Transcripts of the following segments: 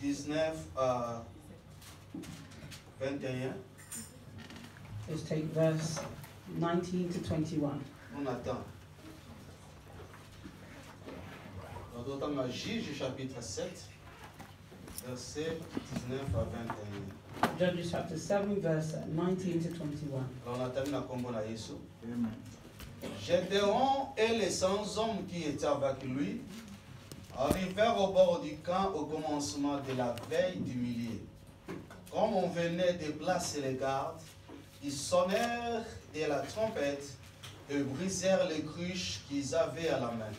19 à 21. Let's take verse 19 to 21. On attend. On entend à Juge chapitre 7, verset 19 à 21. Judges chapter 7, verse 19 to 21. Alors on attend la combo na Yesu. Gédéon et les 100 hommes qui étaient avec lui arrivèrent au bord du camp au commencement de la veille du millier. Comme on venait de placer les gardes, ils sonnèrent de la trompette et brisèrent les cruches qu'ils avaient à la main.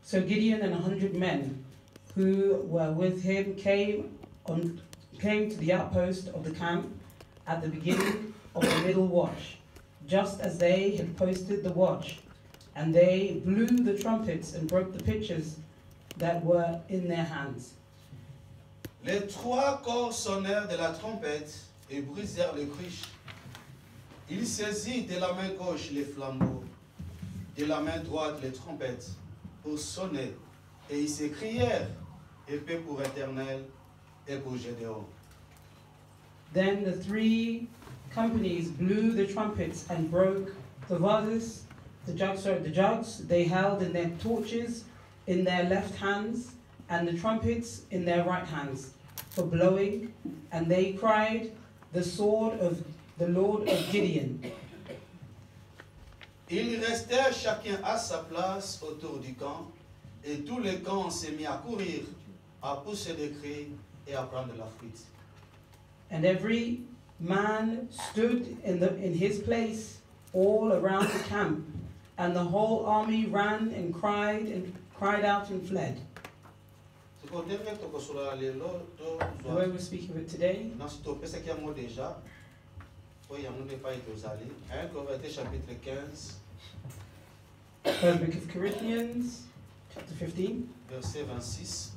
So Gideon and 100 men who were with him came to the outpost of the camp at the beginning of the middle watch, just as they had posted the watch, and they blew the trumpets and broke the pitchers that were in their hands. Les trois corps sonnèrent de la trompette et brisèrent les cruches. Il saisit de la main gauche les flambeaux, de la main droite les trompettes pour sonner, et ils s'écrièrent, épée pour Éternel et pour Gédéon. Then the three companies blew the trumpets and broke the vases, the jugs they held in their torches in their left hands, and the trumpets in their right hands for blowing, and they cried, "The sword of the Lord of Gideon." Ils restèrent chacun à sa place autour du camp, et tout le camp s'est mis à courir, à pousser des cris et à prendre la fuite. And every man stood in his place all around the camp, and the whole army ran and cried out and fled. The way we speak of it today, 1 Book of Corinthians, chapter 15, verset 26.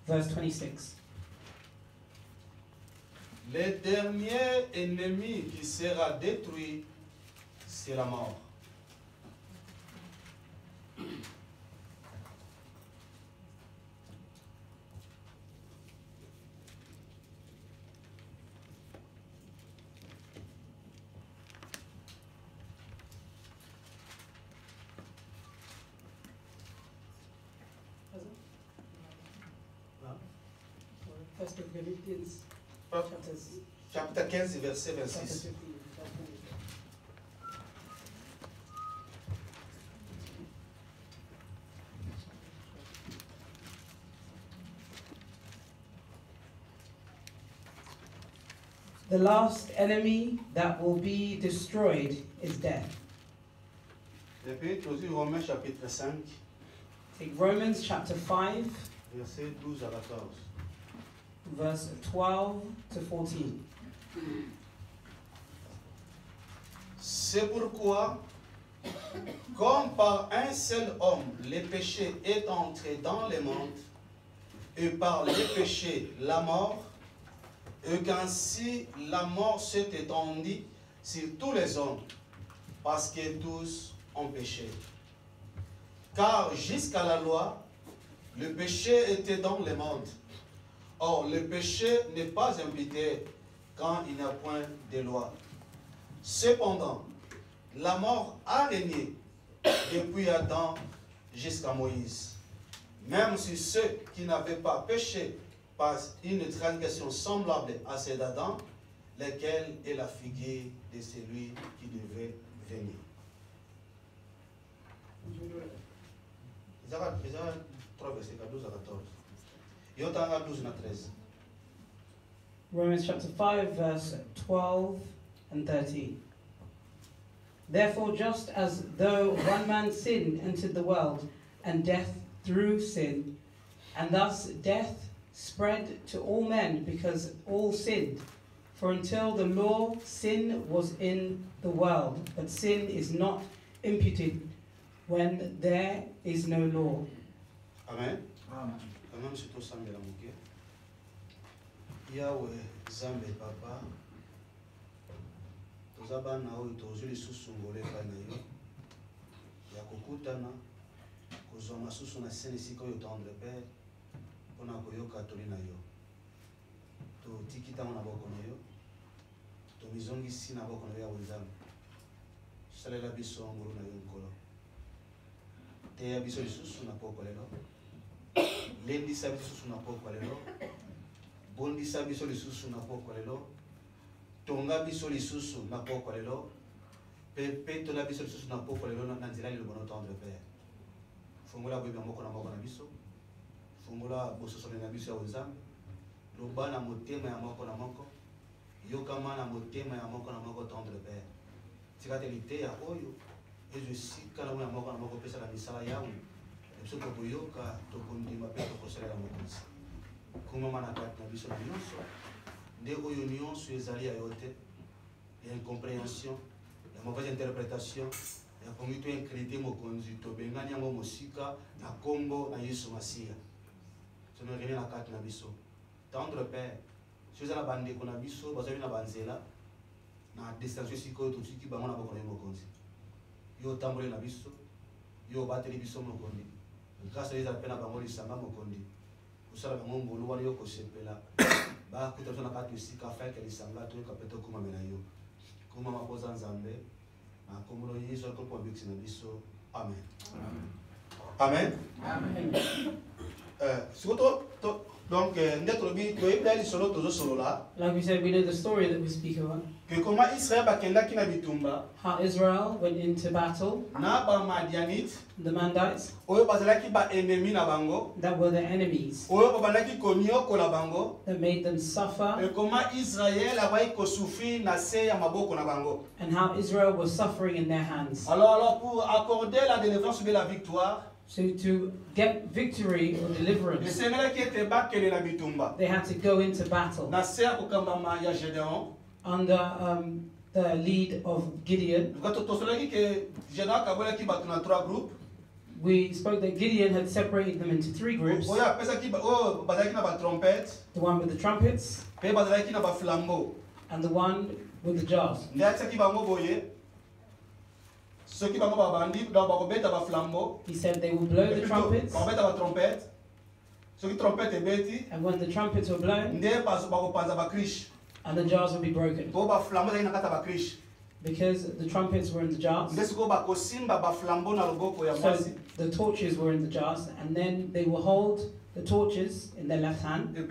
verse 26. Le dernier ennemi qui sera détruit, c'est la mort. First of Corinthians, Chapitre 15, verset 26. The last enemy that will be destroyed is death. Et puis, aussi Romains chapitre 5, Take Romans chapter 5, verset 12 à 14. verse 12 to 14. C'est pourquoi, comme par un seul homme, le péché est entré dans le monde, et par le péché, la mort, et qu'ainsi la mort s'est étendue sur tous les hommes, parce que tous ont péché. Car jusqu'à la loi, le péché était dans le monde. Or, le péché n'est pas imputé quand il n'y a point de loi. Cependant, la mort a régné depuis Adam jusqu'à Moïse. Même si ceux qui n'avaient pas péché par une transgression semblable à celle d'Adam, laquelle est la figure de celui qui devait venir. Isaiah 3, verset 12 à 14. Et on a 12 à 13. Romans chapter 5, verse 12 and 13. Therefore, just as though one man's sin entered the world, and death through sin, and thus death spread to all men because all sinned. For until the law, sin was in the world, but sin is not imputed when there is no law. Amen. Amen. Quand même, c'est tout ça, mais la moquette. Yahweh, Zambe, Papa. Tozaba na oyo tozuli susu ngole pa na yo. Ya kokutana kozwa masusu na sene sika oyo tendre Père. mpona koyoka toli na yo. Totiki ntango na boko na yo. Tomizongisi na boko na yo ya Nzambe. Salela biso ngolu na yo nkolo. Teya biso lisusu na poko lelo. Lendisa biso lisusu na poko lelo. Bondisa biso lisusu na poko lelo. Tonga biso lisusu na poko lelo. Pepe tola biso lisusu na poko lelo na nzela lelo bono tendre Père. Fungola bwebe moko na moko na biso. Fungola bososo na biso ya Nzambe. Loba na motema ya moko na moko. Yokama na motema ya moko na moko tendre Père. Tikatelite ya oyo. Ezo sika na moko na moko pesa la misala yawe. Ezo tokoyoka tokondima pe tokosala la mokonzi. Kuma mana kati na biso na nyonso. Nde oyo nyonso ezali ya yote. Ya incompréhension, ya mauvaise interprétation, ya komito incrédité mokonzi tobengani yango mosika na kombo na Yesu Masia. Sono rene na kati na biso. Tendre Père, si vous avez la bande qu'on a biso, vous avez la banzela, na destination siko to tiki bango na boko na mokonzi. Yo tambole na biso, yo bateli biso mokondi. Grâce à la peine à bango lisanga mokondi. Usala bango ngolo wali yo kosepela. Ba kuta na kati sika fa ke lisanga to kapeto kuma mena yo. Kuma mapoza Nzambe, na komolo Yesu ko po biksi na biso. Amen. Amen. Amen. Donc, like we said, we know the story that we speak about. Que comment Israël bakenda kina bitumba. How Israel went into battle. Na ba Madianites. The Mandites. Oyo bazalaki ba ennemi na bango. That were the enemies. Oyo babandaki konyoko la bango. That made them suffer. Et comment Israël avait souffert na se ya maboko na bango. And how Israel was suffering in their hands. Alors pour accorder la délivrance ou la victoire. So to get victory or deliverance, they had to go into battle under the lead of Gideon. We spoke that Gideon had separated them into 3 groups. The one with the trumpets, and the one with the jars. He said they will blow the trumpets, and when the trumpets were blown, and the jars will be broken. Because the trumpets were in the jars, so the torches were in the jars, and then they will hold the torches in their left hand, and the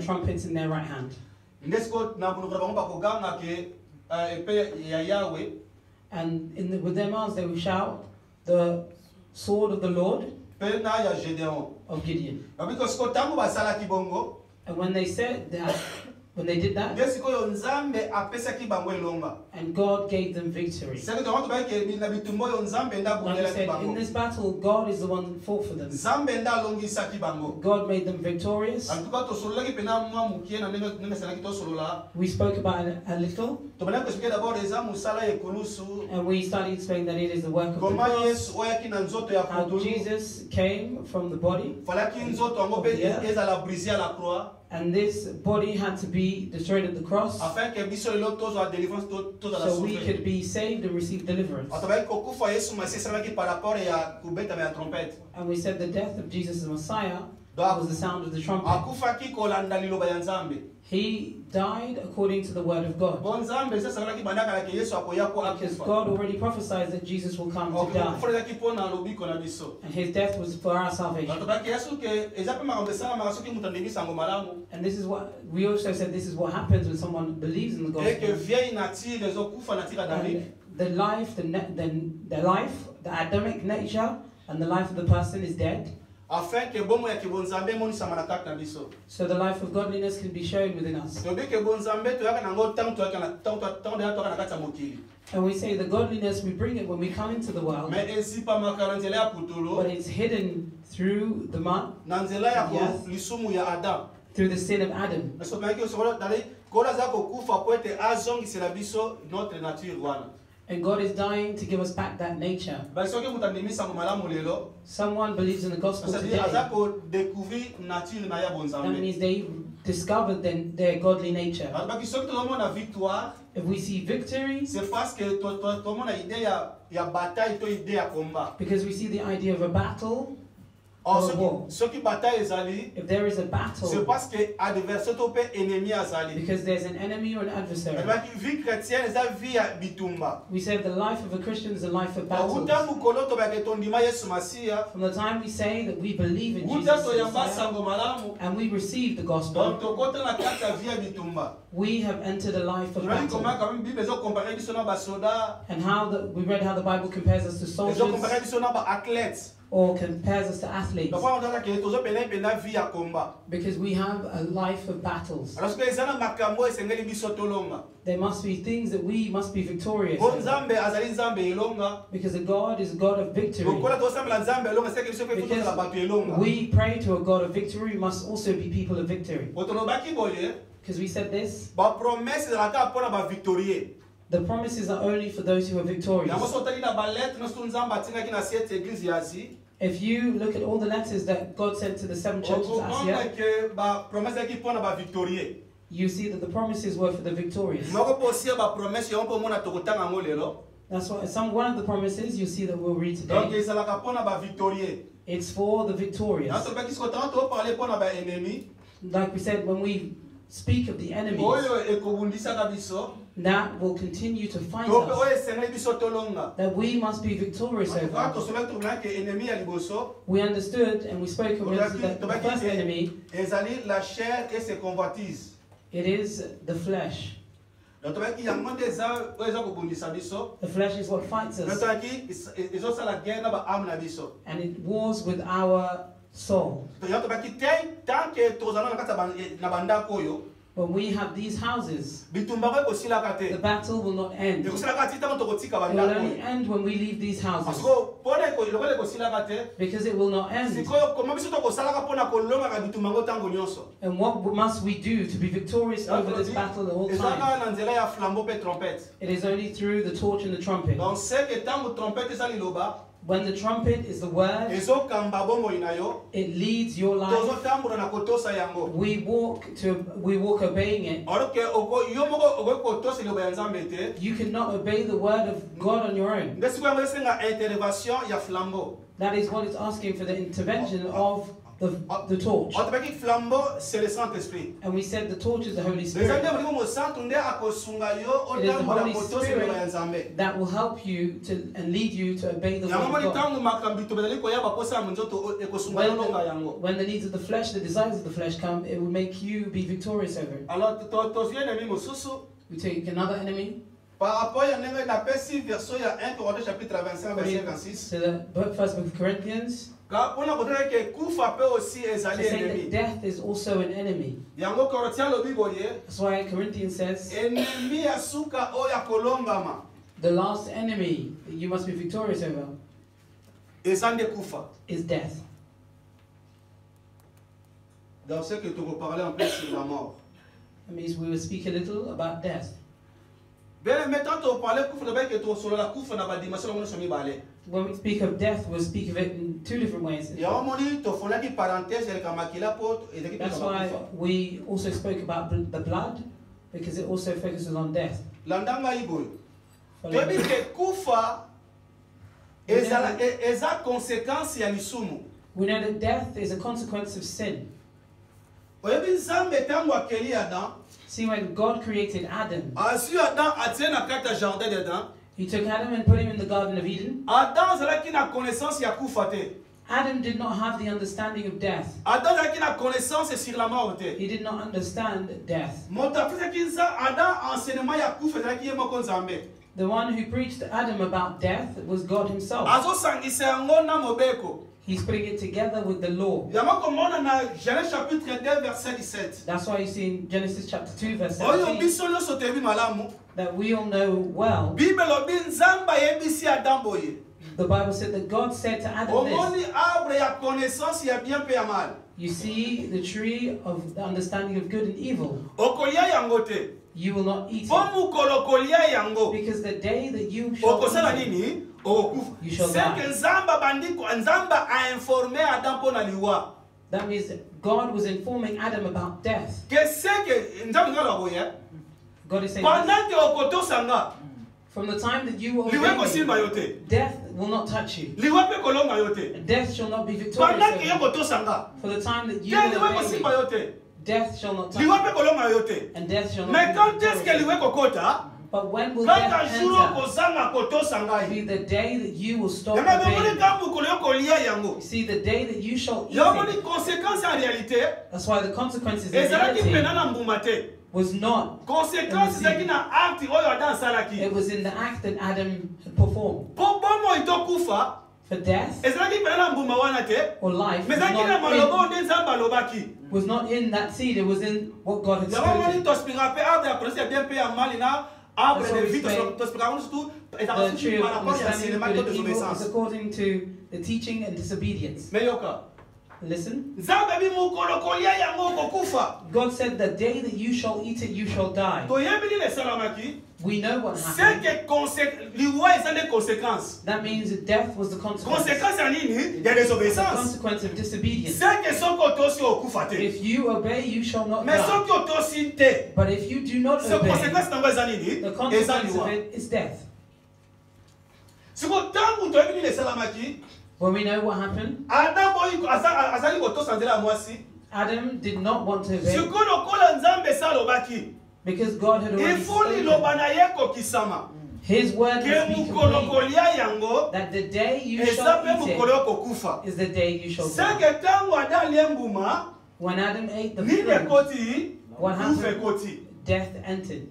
trumpets in their right hand. And with their mouths they will shout, the sword of the Lord of Gideon. And when they said that, when they did that, and God gave them victory. Like I said, in this battle, God is the one that fought for them. God made them victorious. We spoke about it a little. And we started explaining that it is the work of the cross. How Jesus came from the body of the earth. And this body had to be destroyed at the cross, so we could be saved and receive deliverance. And we said the death of Jesus the Messiah was the sound of the trumpet. He died according to the word of God. Because God already prophesied that Jesus will come to die. And his death was for our salvation. And this is what we also said, this is what happens when someone believes in the gospel. And the life, the Adamic nature and the life of the person is dead. So the life of godliness can be shown within us. And we say the godliness, we bring it when we come into the world. But it's hidden through the mud, through the sin of Adam. And God is dying to give us back that nature. Someone believes in the gospel today. That means they discovered their godly nature. If we see victory, because we see the idea of a battle, or a war. Ce qui bataille ezali, If there is a c'est battle, parce que adversaire to pe ennemi azali. because there's an enemy or an adversary. La vie chrétienne eza vie ya bitumba. We say the life of a Christian is a life of battles. Uta mukolo to ba ke tondima Yesu Masiya. From the time we say that we believe in Jesus Uta to the yamba Messiah, sango malamu. and we receive the Donc gospel, to kota na kati ya vie ya bitumba. we have entered a life of Tunali comment battle. quand même Bible ezo comparer biso na ba soda, And we read how the Bible compares us to ezo soldiers comparer biso na ba athlètes. or compares us to athletes, Donc on entend que tozo pena pena vie ya combat. because we have a life of battles. Alors que ezana makambo esengeli biso tolonga. There must be things that we must be victorious Bon in, Nzambe azali Nzambe elonga. because a God is a God of victory. Lokola tosambela Nzambe elonga c'est que biso pe Because la bato elonga. we pray to a God of victory, we must also be people of victory. Otolobaki boye, Because we said this, ba promesse ezalaka mpona ba victorieux. the promises are only for those who are victorious. Yango so tali na ba lettre no Nzambe atingaki na cette église ya Asie. If you look at all the letters that God sent to the 7 churches of Asia, que ba promesse ezalaki mpona ba victorieux. you see that the promises were for the victorious. Moko posia ba promesse yo mpo mona tokotanga ngo lelo. That's why one of the promises you see that we'll read Donc today, ezalaka mpona ba victorieux. it's for the victorious. Na tobaki siko tanto parler mpona ba ennemi. Like we said, when we speak of the enemies, Oyo ekobundisaka biso. that will continue to fight Donc us, oyo esengeli biso tolonga. that we must be victorious Quand over. on se met au que ennemi ya liboso, We understood and we spoke about that the first enemy, ezali la chair et ses convoitises. it is the flesh. Donc tobaki yango nde eza oyo eza kobundisa biso. The flesh is what fights Donc us, tobaki ezosala guerre na ba âme na biso. and it wars with our soul. Donc tobaki tant que tozala na kati na bandako oyo, When we have these houses, bitumba ko ekosilaka the te. battle will not end. It Ekosilaka ti tango tokotika will bandako only oyo. end when we leave these Parce houses, que pona lokola ekosilaka te, because it will not end. sikoyo koma biso tokosalaka mpona kolongaka bitumba ngo ntango nyonso. And what must we do to be victorious over this battle at all ezalaka times? na nzela ya flambeau pe trompette. It is only through the torch and the trumpet. Donc c'est que ntango trompette eza liloba, When the trumpet is the word, ezokamba bomoi na yo, it leads your life. tozotambola na kotosa yango. We walk obeying it. Alors que yo moko okoki kotosa liloba ya Nzambe te, You cannot obey the word of God on your own. nde sikoyo yango esenga intervention ya flambeau. That is what it's asking for, the intervention of the torch. Otobaki flambeau c'est le Saint-Esprit. And we said the torch is the Holy Ezali Spirit nde molimo mosantu nde akosunga yo It is the otambola Holy kotosa liloba ya Spirit Nzambe. that will help you to and lead you to obey the Yango word moni of God. ntango makambo bitumba ezali koyaba posa ya monzoto ekosunga yo longa yango. When the needs of the flesh, the desires of the flesh come, it will make you be victorious over it. Alors tozwi ennemi mosusu. We take another enemy. Par rapport à ndenge napesi version ya 1 Corinthiens chapitre 25 verset 26. To the first book of Corinthians, Mpona kotala ke kufa pe aussi to ezali say that ennemi. death is also an enemy. Yango Corinthiens lobi boye, That's why Corinthians says ennemi ya suka oyo akolongama the last enemy that you must be victorious over eza nde kufa. is death. Dans ce que tu veux parler en plus sur la mort. That means we will speak a little about death. Bien, maintenant tu parler kufa d'abord que tu sur la kufa na ba dimension ngone somi bale. When we speak of death, we'll speak of it in two different ways. Ya moni to fona ki parenthèse el kamakila pot ezaki That's kufa. why we also spoke about the blood, because it also focuses on death. Landanga iboy. Tu Following- dis que kufa eza conséquence ya lisumu. We know that death is a consequence of sin. Oyebi Nzambe tango akeli Adam, See, when God created Adam, asi Adam atie na kati ya jardin d'Eden. He took Adam and put him in the Garden of Eden. Adam azalaki na connaissance ya kufa te. Adam did not have the understanding of death. Adam azalaki na connaissance sur la mort te. He did not understand death. Moto apesaki Adam enseignement ya kufa ezalaki ye moko Nzambe. The one who preached to Adam about death was God himself. Azosangisa yango na mobeko. He's putting it together with the law. Yango komona na Genèse chapitre 2 verset 17. That's why you see in Genesis chapter 2 verse Oyo 17 biso nyonso toyebi malamu. that we all know well. Bible lobi Nzambe ayebisi Adam boye. The Bible said that God said to Adam this. Omoni arbre ya connaissance ya bien pe ya mal. You see the tree of the understanding of good and evil. Okolia yango te. You will not eat it. Bomukolo kolia yango. Because the day that you shall Okosala eat it, nini? Okokufa. You shall C'est die. que Nzamba bandiko Nzamba a informé Adam pona liwa. that means that God was informing Adam about death. Que c'est que Nzamba ngala boya. God is saying this, Pendant que okotosanga, from the time that you liwe obey kosimba me, yote. death will not touch you. Liwa pe kolonga yote. And death shall not be victorious Pendant over que you. yoko tosanga. For the time that you Ke will liwa ko obey simba me, yote. death shall not touch Liwa you. pe kolonga yote. And death shall Mais not quand be est-ce que victorious. liwa kokota? But when will Quand death un jour enter? kozanga kotosanga Be yi. the day that you will stop Yanga obeying bemoni me. kambu koloko liya yango. See, the day that you shall eat Yomoni it. conséquence en réalité. That's why the consequences in Ezalaki reality pena na mbuma te. was not. Conséquence ezalaki na acte oyo Adam asalaki. It was in the act that Adam had performed. Po bomo itokufa. For death Ezalaki pena na mbuma wana te. or life Mais ezalaki na maloba was onde Nzambe alobaki. not in that seed, it was in what God had Yango moni spoken. tospira pe arbre ya connaissance ya bien pe ya mali na arbre That's de what vie we say. tospira on surtout The ezalaki tree par of rapport ya understanding cinéma of de good and evil is désobéissance. according to the teaching and disobedience. Mais yoka. Listen, Nzambe bi mukolo kolia yango kokufa. God said, the day that you shall eat it, you shall die. Toyebi nini esalamaki? We know what C'est happened. que liwa eza des conséquences. That means that death was the consequence. Conséquence ya nini? Ya The désobéissance. consequence of disobedience. C'est que soki otosi okufa te. If you obey, you shall not Mais die. soki otosi te, But if you do not ce obey, conséquence nango eza nini? the Eza consequence of liwa. it is death. Siko tangu toyebi nini esalamaki, When we know what happened, Adam boyi azali kotosa nzela ya mwasi. Adam did not want to obey Siko lokola Nzambe esa alobaki, because God had already ifuli spoken. loba na ye kokisama. His word Ke must be mukolo complete. kolia yango, That the day you eza shall pe eat mukolo it yo kokufa. is the day you shall C'est die. que tango Adam alie mbuma, When Adam ate the nini fruit, ekoti, what kufa happened? ekoti. Death entered.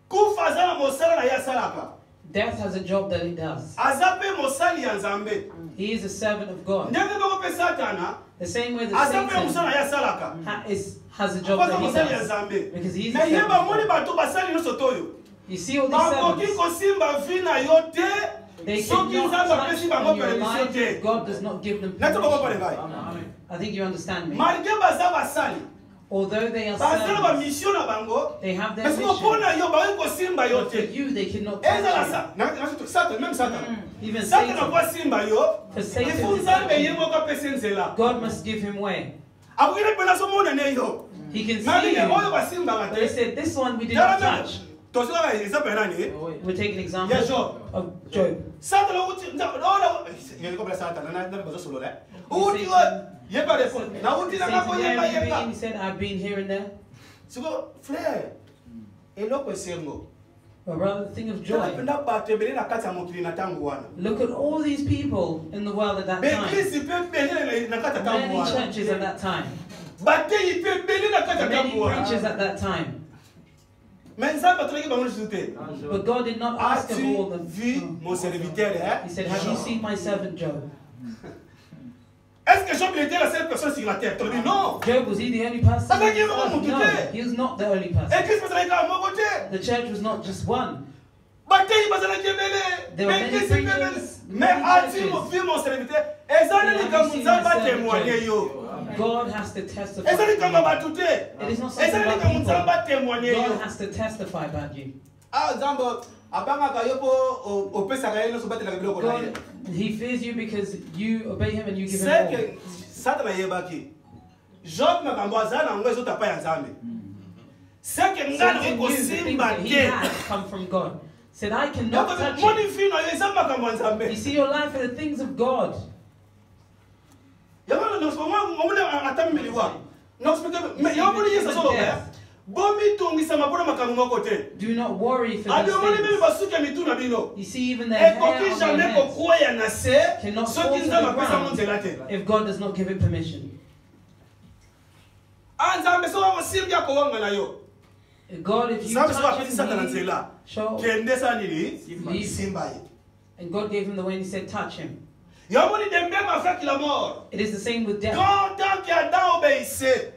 Kufa aza na mosala na ye asalaka. Death has a job that it does. Aza pe mosali ya Nzambe. He is a servant of God. Ndenge koko pe Satana, The same way that aza pe mosala Satan na ye asalaka. has a job Aza that he mosali ya does. Nzambe. Because he's a Mais ye servant of bamoni God. bato basali nyonso toyo. You see all these Bakoki servants, kosimba vi na yo te, they soki cannot Nzambe apesi touch bango on your permission life te. if God does not give them Nati bako pale permission. ngai. I think you understand me. Malgré baza basali, Although they are basala ba servants, mission na bango, they have their mais siko mission. pona yo bakoki kosimba yo But for te. you, they cannot Ezala touch sa, na Satan, même Satan. you. Even Satan Satan, akwa simba yo, for Satan, ifu to Nzambe touch ye you, moko apesi nzela. God must give him way. Akokile pena so mona ne yo. He can see Malinge you. oyo basimbaka But he te. said, this one we did not touch. Tosoka exemple nani? We'll take an example Ya Job. of Job. Satan uti ona ngeli ko bla Satan na bazo solo la. Uti wa yeba de fon. Na uti na Satan, ko where yeba have you been? yeba. He said, I've been here and there. Siko frère. Eloko esengo. But brother, think of joy. Napenda batembele na kati ya mokili na tangu wana. Look at all these people in the world at that time. Beglisi pe bele na kati ya tangu Many wana. churches at that time. Bateyi pe bele na kati ya Many tangu wana. preachers at that time. Mais Nzambe atoleki bango lisusu te. But God did not ask of all As-tu them. vu mon serviteur, hein? He said, have you seen my servant Job? Est-ce que Job était la seule personne sur la terre? Tu dis non. Job, was he the only person? Ah, mais il y a on vraiment earth? No, tout he was not the only Et person. Christ bazalaki à mon côté. The church was not just one. Bateyi bazalaki ebele. There were Mais many Christ ebele. preachers, Mais many as-tu churches. vu mon serviteur? Ezali Have you likambo seen Nzambe my servant atémoigné Job? yo. God has to testify. Ezali likambo about bato te. you. It is not something Ezali about likambo Nzambe people. atémoigné yo. God has to testify about you. Ah, Nzambe abangaka yo po opesaka ye nyonso batelaka biloko na ye. God, he fears you because you obey him and you give him C'est all. que Satan ayebaki. Job makambo aza na ngo ezotapa ya Nzambe. C'est que nga Satan nakoki knew the things kosimba that he te. had come from God. Said, I cannot touch Moni it. fino yo eza makambo ya You Nzambe. see, your life are the things of God. Yango na soma ngomule atamiliwa. Na speke mais yo moni yesa solo ya. Bomi tungisa mapona makambo moko te. Do not worry for Adi these omoni mimi things. basuka mituna bino. You see, even their hair Ekoki on their jamais heads kokwea na se cannot soki fall to Nzambe the apesa mo ground nzela te. if God does not give it permission. Ah Nzambe so wasimbi akowanga na yo. God, if you Nzambe so touch apesi him, Satan leave, nzela. show. Kende sa nini? Leave. Simba ye. And God gave him the way and he said, touch him. Yo moni dembe ma fait la mort. It is the same with death. Quand tant qu'Adam obéissait,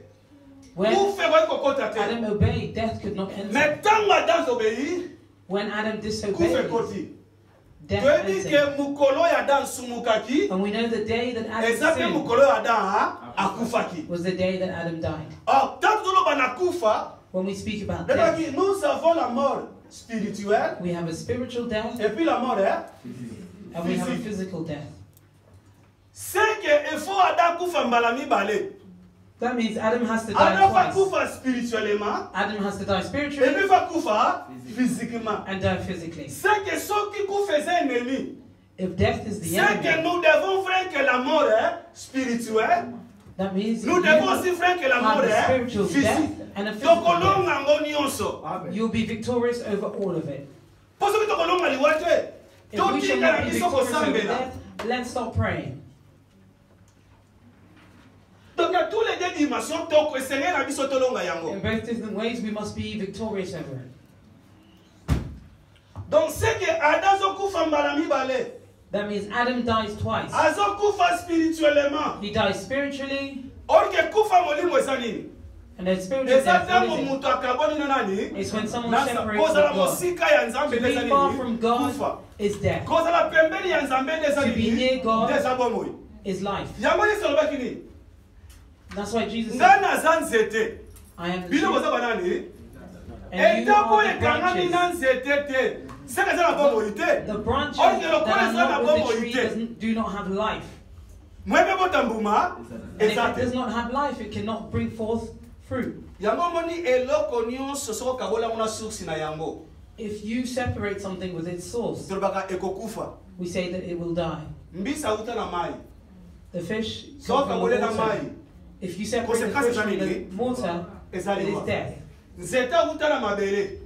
When pour faire quoi kokota te. Adam obeyed, death could not enter. Mais tant Adam obéit, When Adam kufe disobeyed, koti. death Tu dis entered. que mukolo ya Adam sumukaki, And we know the day that Adam exactement sinned mukolo ya Adam akufaki. was the day that Adam died. Or tant que l'on banakufa, When we speak about death, nous avons la mort spirituelle we have a spiritual death et puis la mort and we have a physique. physical death. C'est que il faut Adam kufa mbala mibale. That means Adam has to die Adam va twice. kufa spirituellement. Adam has to die Et spiritually puis va kufa physiquement. and die physically. C'est que ceux qui faisaient ennemi. If death is the C'est que enemy, nous devons faire que la mort est spirituelle. that means Nous devons aussi faire que la mort have a est spiritual physique. death and a Donc physical on death. a nyonso. You'll be victorious over all of it. Parce que on a liwate. If we shall Tout not be dit que victorious over sambela. death, let's stop praying. Donc à tous les deux dimensions, donc le Seigneur a dit sotolonga yango. In both different ways, we must be victorious over it. Donc c'est que Adam zokufa mbala mibale. That means Adam dies twice. Azokufa spirituellement. He dies spiritually, Or que kufa molimo eza nini? and then spiritual Eza death, ntango what is it? mutu akaboni na nani? It's when someone Nasa separates from kozala God. mosika ya Nzambe To ndeza be far from nini? God Kufa. is death. Kozala pembeni ya Nzambe ndeza To be nini? near God Ndeza bomoi. is life. Yango Yesu alobaki nini? That's why Jesus Nga said, naza nzete. I am the Bino tree, boza banani? and you Etako are the ekangami branches. na nzete te. Seka eza na bomoi te. The branches Or que that lokola are eza na not with the bomoi tree te. do not have life. Mwebe botambuma And if eza it te. does not have life, it cannot bring forth fruit. Yango moni eloko nyonso soko kabola mona source na yango. If you separate something with its source, Tolobaka ekokufa. we say that it will die. Mbisa uta na mai. The fish Soko come from the kabole na water. mai. If you separate the Consequence fish from the eza water, Eza it is liwa. death. Nzete uta na mabele.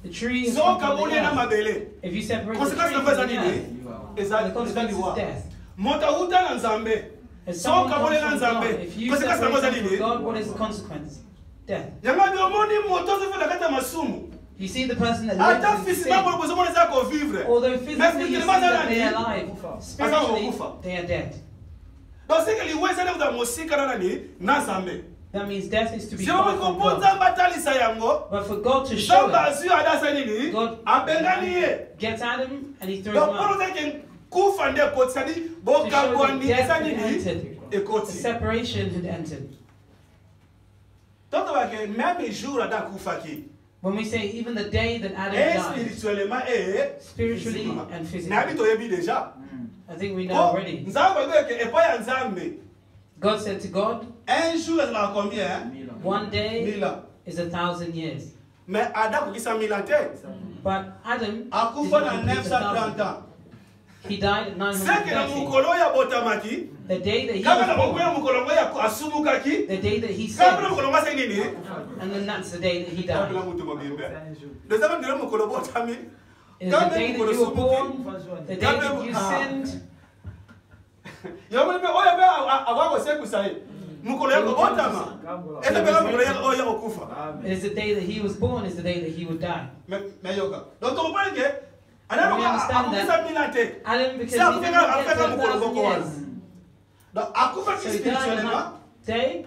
The tree is Soko from the kabole na earth. mabele. If you separate the tree Consequence from na the eza earth, nini? the Eza consequence is liwa. death. Moto uta na Nzambe. If Soko someone kabole na comes from God, Nzambe. if you Consequence na separate eza them from nini? God, what is the consequence? Death. Yango biomoni moto zo fela kata masumu. You see the person that Ata lives in physiquement sin, pour besoin de ça qu'on vivre. although physically you see that they are alive, spiritually Azakufa. they are dead. Donc c'est que liweza na kuta mosika na nani? Na Nzambe. That means death is to be Si far on from comprend God. ça batalisa yango. But for God to show Nzambe us, azu adasa nini? God Abengani ye. gets Adam and he throws Donc him pour out. nous dire kufa nde koti sadi To show that bokabwani death eza had nini? entered. The Ekoti. separation had entered. Donc on va que même jour Adam kufaki. When we say even the day that Et Adam died, spirituellement et spiritually physiquement. and physically, Nabi toyebi déjà. I think we know Oh, already. Nzambe go ke epa ya Nzambe. God said to God, Un jour est là combien? one day 1000 ans. is 1,000 years. Mais Adam kokisa 1000 ans te. But Adam Akufa did na not complete 930 1,000. ans. He died at C'est que na 930. mukolo ya botamaki. The day that he Kama na was mukolo ya born, mukolo ya asumukaki. the day that he Kama na sinned, mukolo ngasa nini? and then that's the day that he Kama died. na mutu mobimbe. Le zaman ndiro mukolo botami. It is the day that you were born, the day that you sinned. Yamwe be oya be awako seku sai. Mukolo yako botama. Ete be mukolo yako oya okufa. It is the day that he was born, is the day that he would die. Me yoka. Donc on parle que We ana understand that. akufa milate. Adam, because he Ça did fait not que get to afeka mukolo 1,000 boko years. wana. Donc akufa So he died on spirituellement, that day,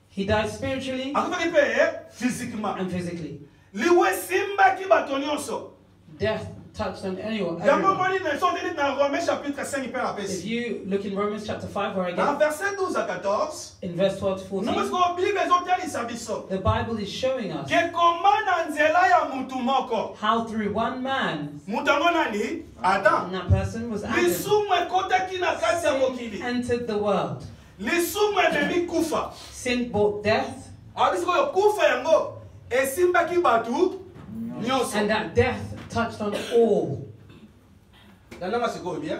he died spiritually akufa ki pe physiquement. and physically. Liwe simba ki bato nyonso. Death touched on anyone. Yango everyone. moni na sorti dans Romains chapitre 5 hyper If apesi. you look in Romans chapter 5, where I Dans get verset 12 à 14, in verse 12 to nous 14, parce que Bible ezotalisa biso. the Bible is showing us Ke koma na nzela ya mutu moko. how through one man, Mutu yango nani? Adam. and that person was Adam, Lisumu ekotaki na kati ya sin mokili. entered the world. Lisumu ememi kufa. Sin brought death, Abisi koyo kufa yango esimbaki batu nyonso. and that death touched on all. Nalanga sikoyo bien.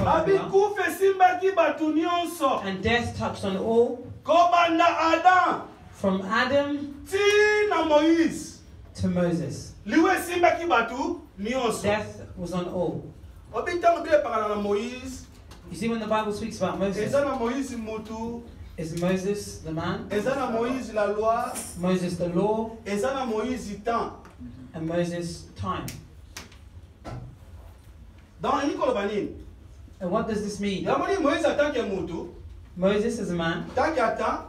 Abi kufa esimbaki batu nyonso. And death touched on all, Kobanda Adam from Adam tina Moïse. to Moses. Liwe esimbaki batu nyonso. Death was on all. Obi ntango bile pakala na Moïse. You see, when the Bible speaks about Moses, Eza na Moïse mutu. is Moses the man, Eza na Moïse la loi. Moses the law, Eza na Moïse temps. and Moses time. Dans ini koloba nini? And what does this mean? Yamoni Moïse atanke mutu. Moses is a man, Tanke atan.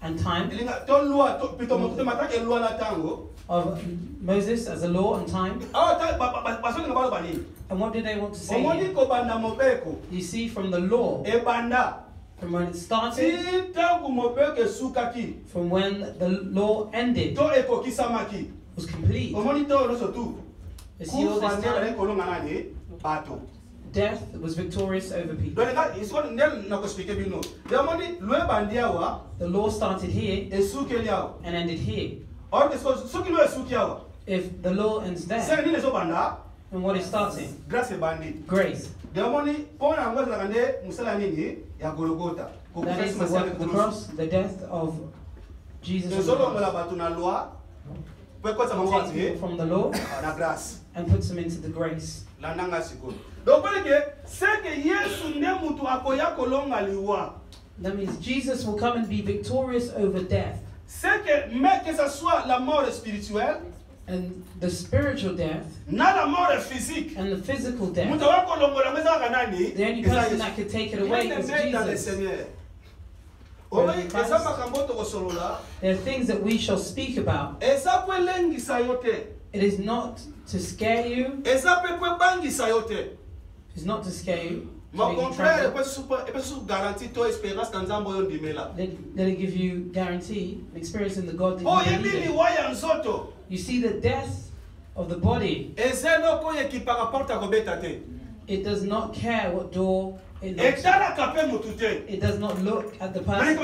and time Elinga to loi to pito mutu te matake loi na tango. of Moses as a law and time. Awa ta baso linga balo bani. And what did they want to say Omoni here? ko banda mobeko. You see, from the law, E banda. from when it started, Ti tango mobeko sukaki. from when the law ended, To ekokisamaki. was complete. Omoni to no so tu. You see all Kufa this ne time, kolonga nani? Bato. death was victorious over people. Donc, il faut nous expliquer bien. The law started here and ended here. If the law ends there, then what is starting? Grâce et bandit. Grace. That is the work of the cross, the death of Jesus on the cross. Takes people from the law and puts them into the grace. That means Jesus will come and be victorious over death. Mais que ce soit la mort spirituelle, and the spiritual death, na la mort physique, and the physical death, the only person that could take it away is Jesus. There are things that we shall speak about. It is not to scare you. It's not to scare you. Let it give you guarantee, experience in the God that you believe in. You see the death of the body. It does not care what door it looks at. It does not look at the person.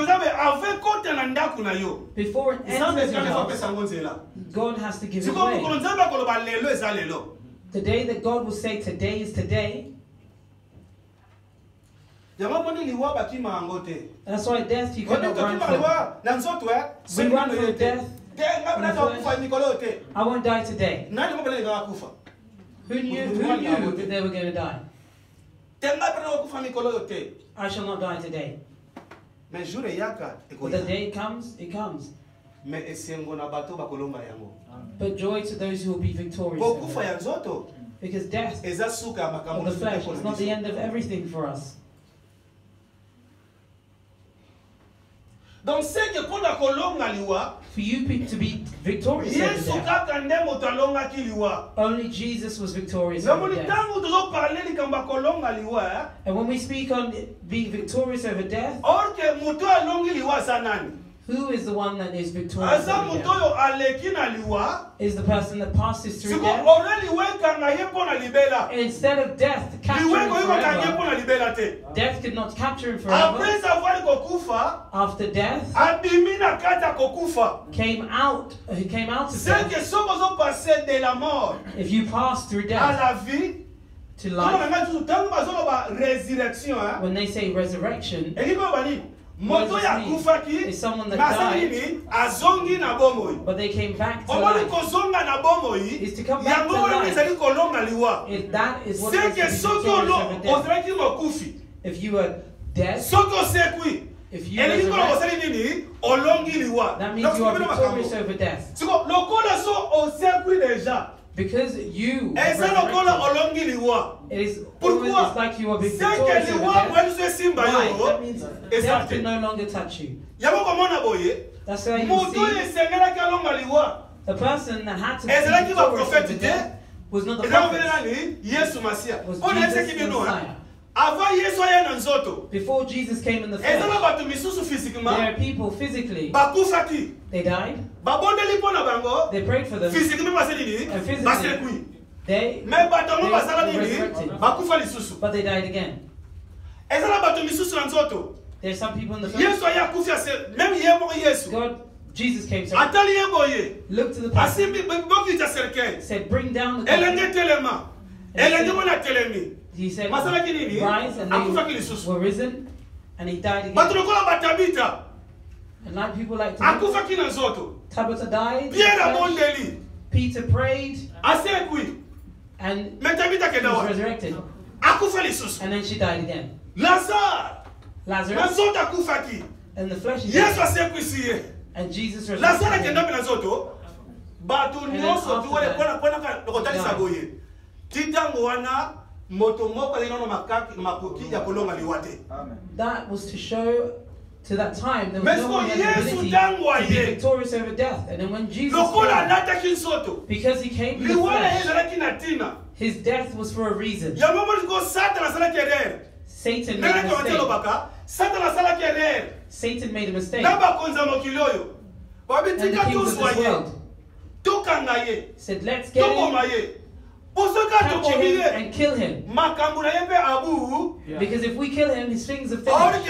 Before it enters your house, God has to give it away. The day that God will say today is today. That's why death you cannot run from. We run from death. I won't die today. Who knew that they were going to die? I shall not die today. But the day comes, it comes. But joy to those who will be victorious. Because death of the flesh is not the end of everything for us. Donc c'est que pour for you to be victorious over death, only Jesus was victorious over death. And when we speak on being victorious over death, who is the one that is victorious over death? Is the person that passes through death. Instead of death capturing forever, death could not capture him forever. After death, came out of death. If you pass through death to life, when they say resurrection, is someone that died, but they came back to life. Is to come back to life. If that is what it is to be victorious over death. If you are dead, if you resurrect, that means you are victorious over death. Because you resurrected, it is almost like you are victorious over death. Why? That means death can no longer touch you. That's why you see the person that had to be victorious over death was not the prophet. Was Jesus the Messiah. Before Jesus came in the flesh, there are people physically, they died, they prayed for them, and physically, they were resurrected, but they died again. There are some people in the flesh, Jesus came, looked to the person, said, bring down the coffin. He said, rise, and they were risen, and he died again. And like people like to Tabitha died, Peter prayed, and he was resurrected. And then she died again. Lazarus, and the flesh is dead. And Jesus resurrected him. That was to show to that time there was no one who had the ability to be victorious over death. And then when Jesus came, because he came in the flesh, his death was for a reason. Satan made a mistake. Satan made a mistake. And the kings of this world said, let's get him capture him and kill him. Yeah. Because if we kill him, his things are finished. And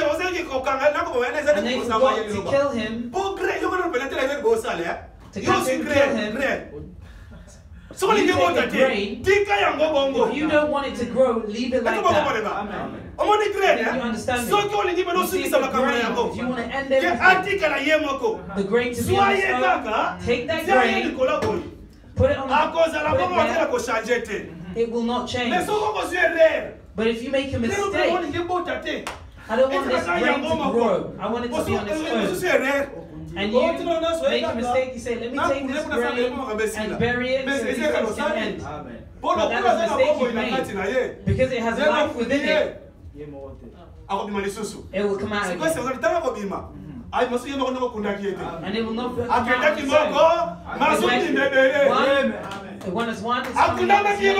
they forgot to kill him, to capture him, kill him. If you don't want it to grow, leave it like that. Did you understand me? You see, if the grain, if you want to end everything, the grain to be on its own, take that grain, put it on the, put it there, it will not change. But if you make a mistake, I don't want this grain to grow. I want it to be on its own. And you make a mistake, you say, let me take this grain and bury it so these things can end. But that is a mistake you've made. Because it has life within it, it will come out again. And it will not come out on its own. One is one, it's coming out as many.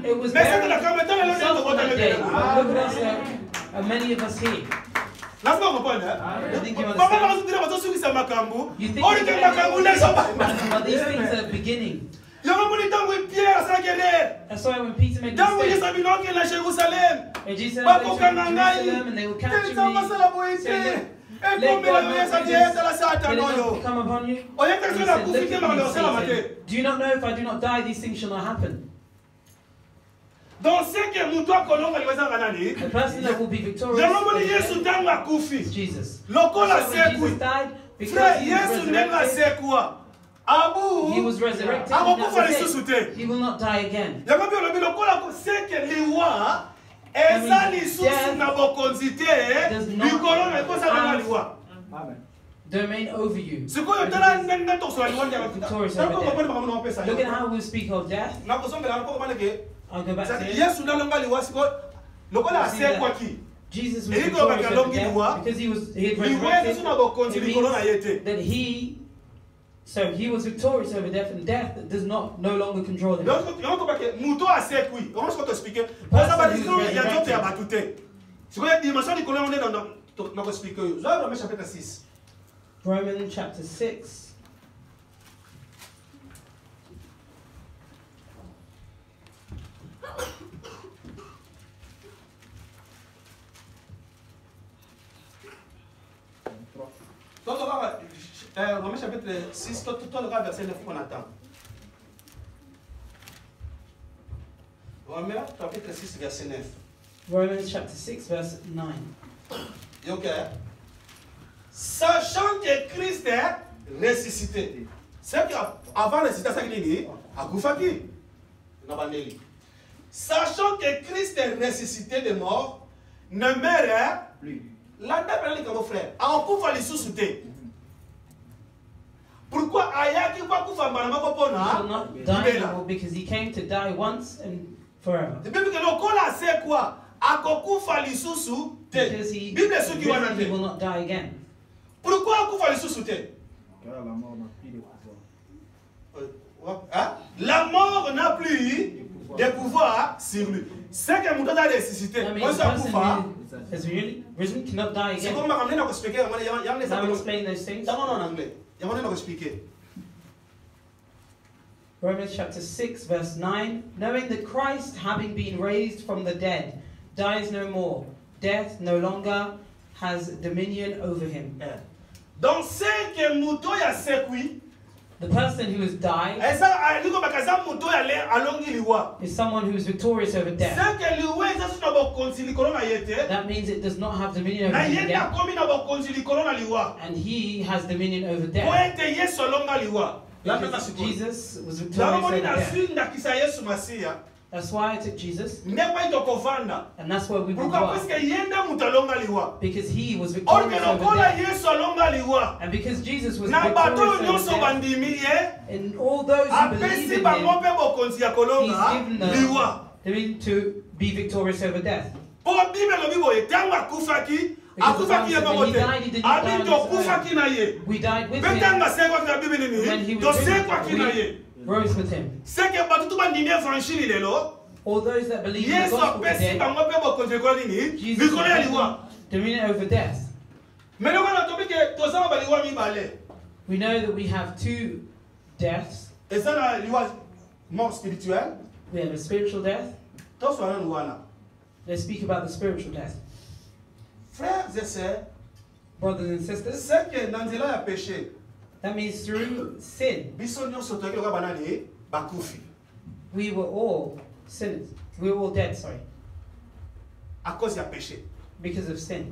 It was buried itself on that day. Look at us, many of us here. I think you understand. You think but these things are beginning. That's why when Peter made the mistake, and Jesus said, "Go to Jerusalem and they will capture me." Say, let God come upon you. And he said, look at me, do you not know if I do not die, these things shall not happen? The person that will be victorious is Jesus. So when Jesus died, because he was resurrected, he will not die again. Domain over you. Victorious over death. Look at how we speak of death. I'll go back to it. Jesus was victorious over death because he had resurrected. It means that he was victorious over death, and death does no longer control him. Romans chapter 6. Romains chapitre 6, toi le verset 9 qu'on attend. Romains chapitre 6, verset 9. Romans chapter 6, verse 9. Ok. Sachant que Christ est ressuscité. C'est qu'avant la ressuscitation, il a Koufaki. Sachant que Christ est ressuscité des morts, ne meurt plus. La dame est comme frère. En Koufa les sous-soutés. Pourquoi Aya qui va Koufa Manama Kopona? He will not die anymore because he came to die once and forever. Depuis que le cola c'est quoi? Akokoufa les sous-soutés. Because he will not die again. Pourquoi Koufa les sous-soutés? La mort n'a plus de pouvoir sur lui. C'est que mon a ressuscité. Has really risen, cannot die again. Now we'll explain those things. Romans chapter 6, verse 9. Knowing that Christ, having been raised from the dead, dies no more, death no longer has dominion over him. Donc c'est que Mouto ya sekui. The person who has died is someone who is victorious over death. That means it does not have dominion over him again. And he has dominion over death. Because Jesus was victorious over death. That's why I took Jesus. And that's where we will go. Because he was victorious over death. And because Jesus was victorious over death, and all those who believe in him, he's given them to be victorious over death. Because the Bible said when he died, he did not die on his own. We died with him. When he was risen, we rose with him. All those that believe in the gospel today, Jesus dominion over death. We know that we have two deaths. Mort spirituelle. We have a spiritual death. Tous soyons nous voilà. Let's speak about the spiritual death. Frères et sœurs, Brothers and sisters, c'est que dans le péché, that means through sin, biso nyonso toki loka banani bakufi. we were all sinners. We were all dead, sorry, À cause du péché. because of sin.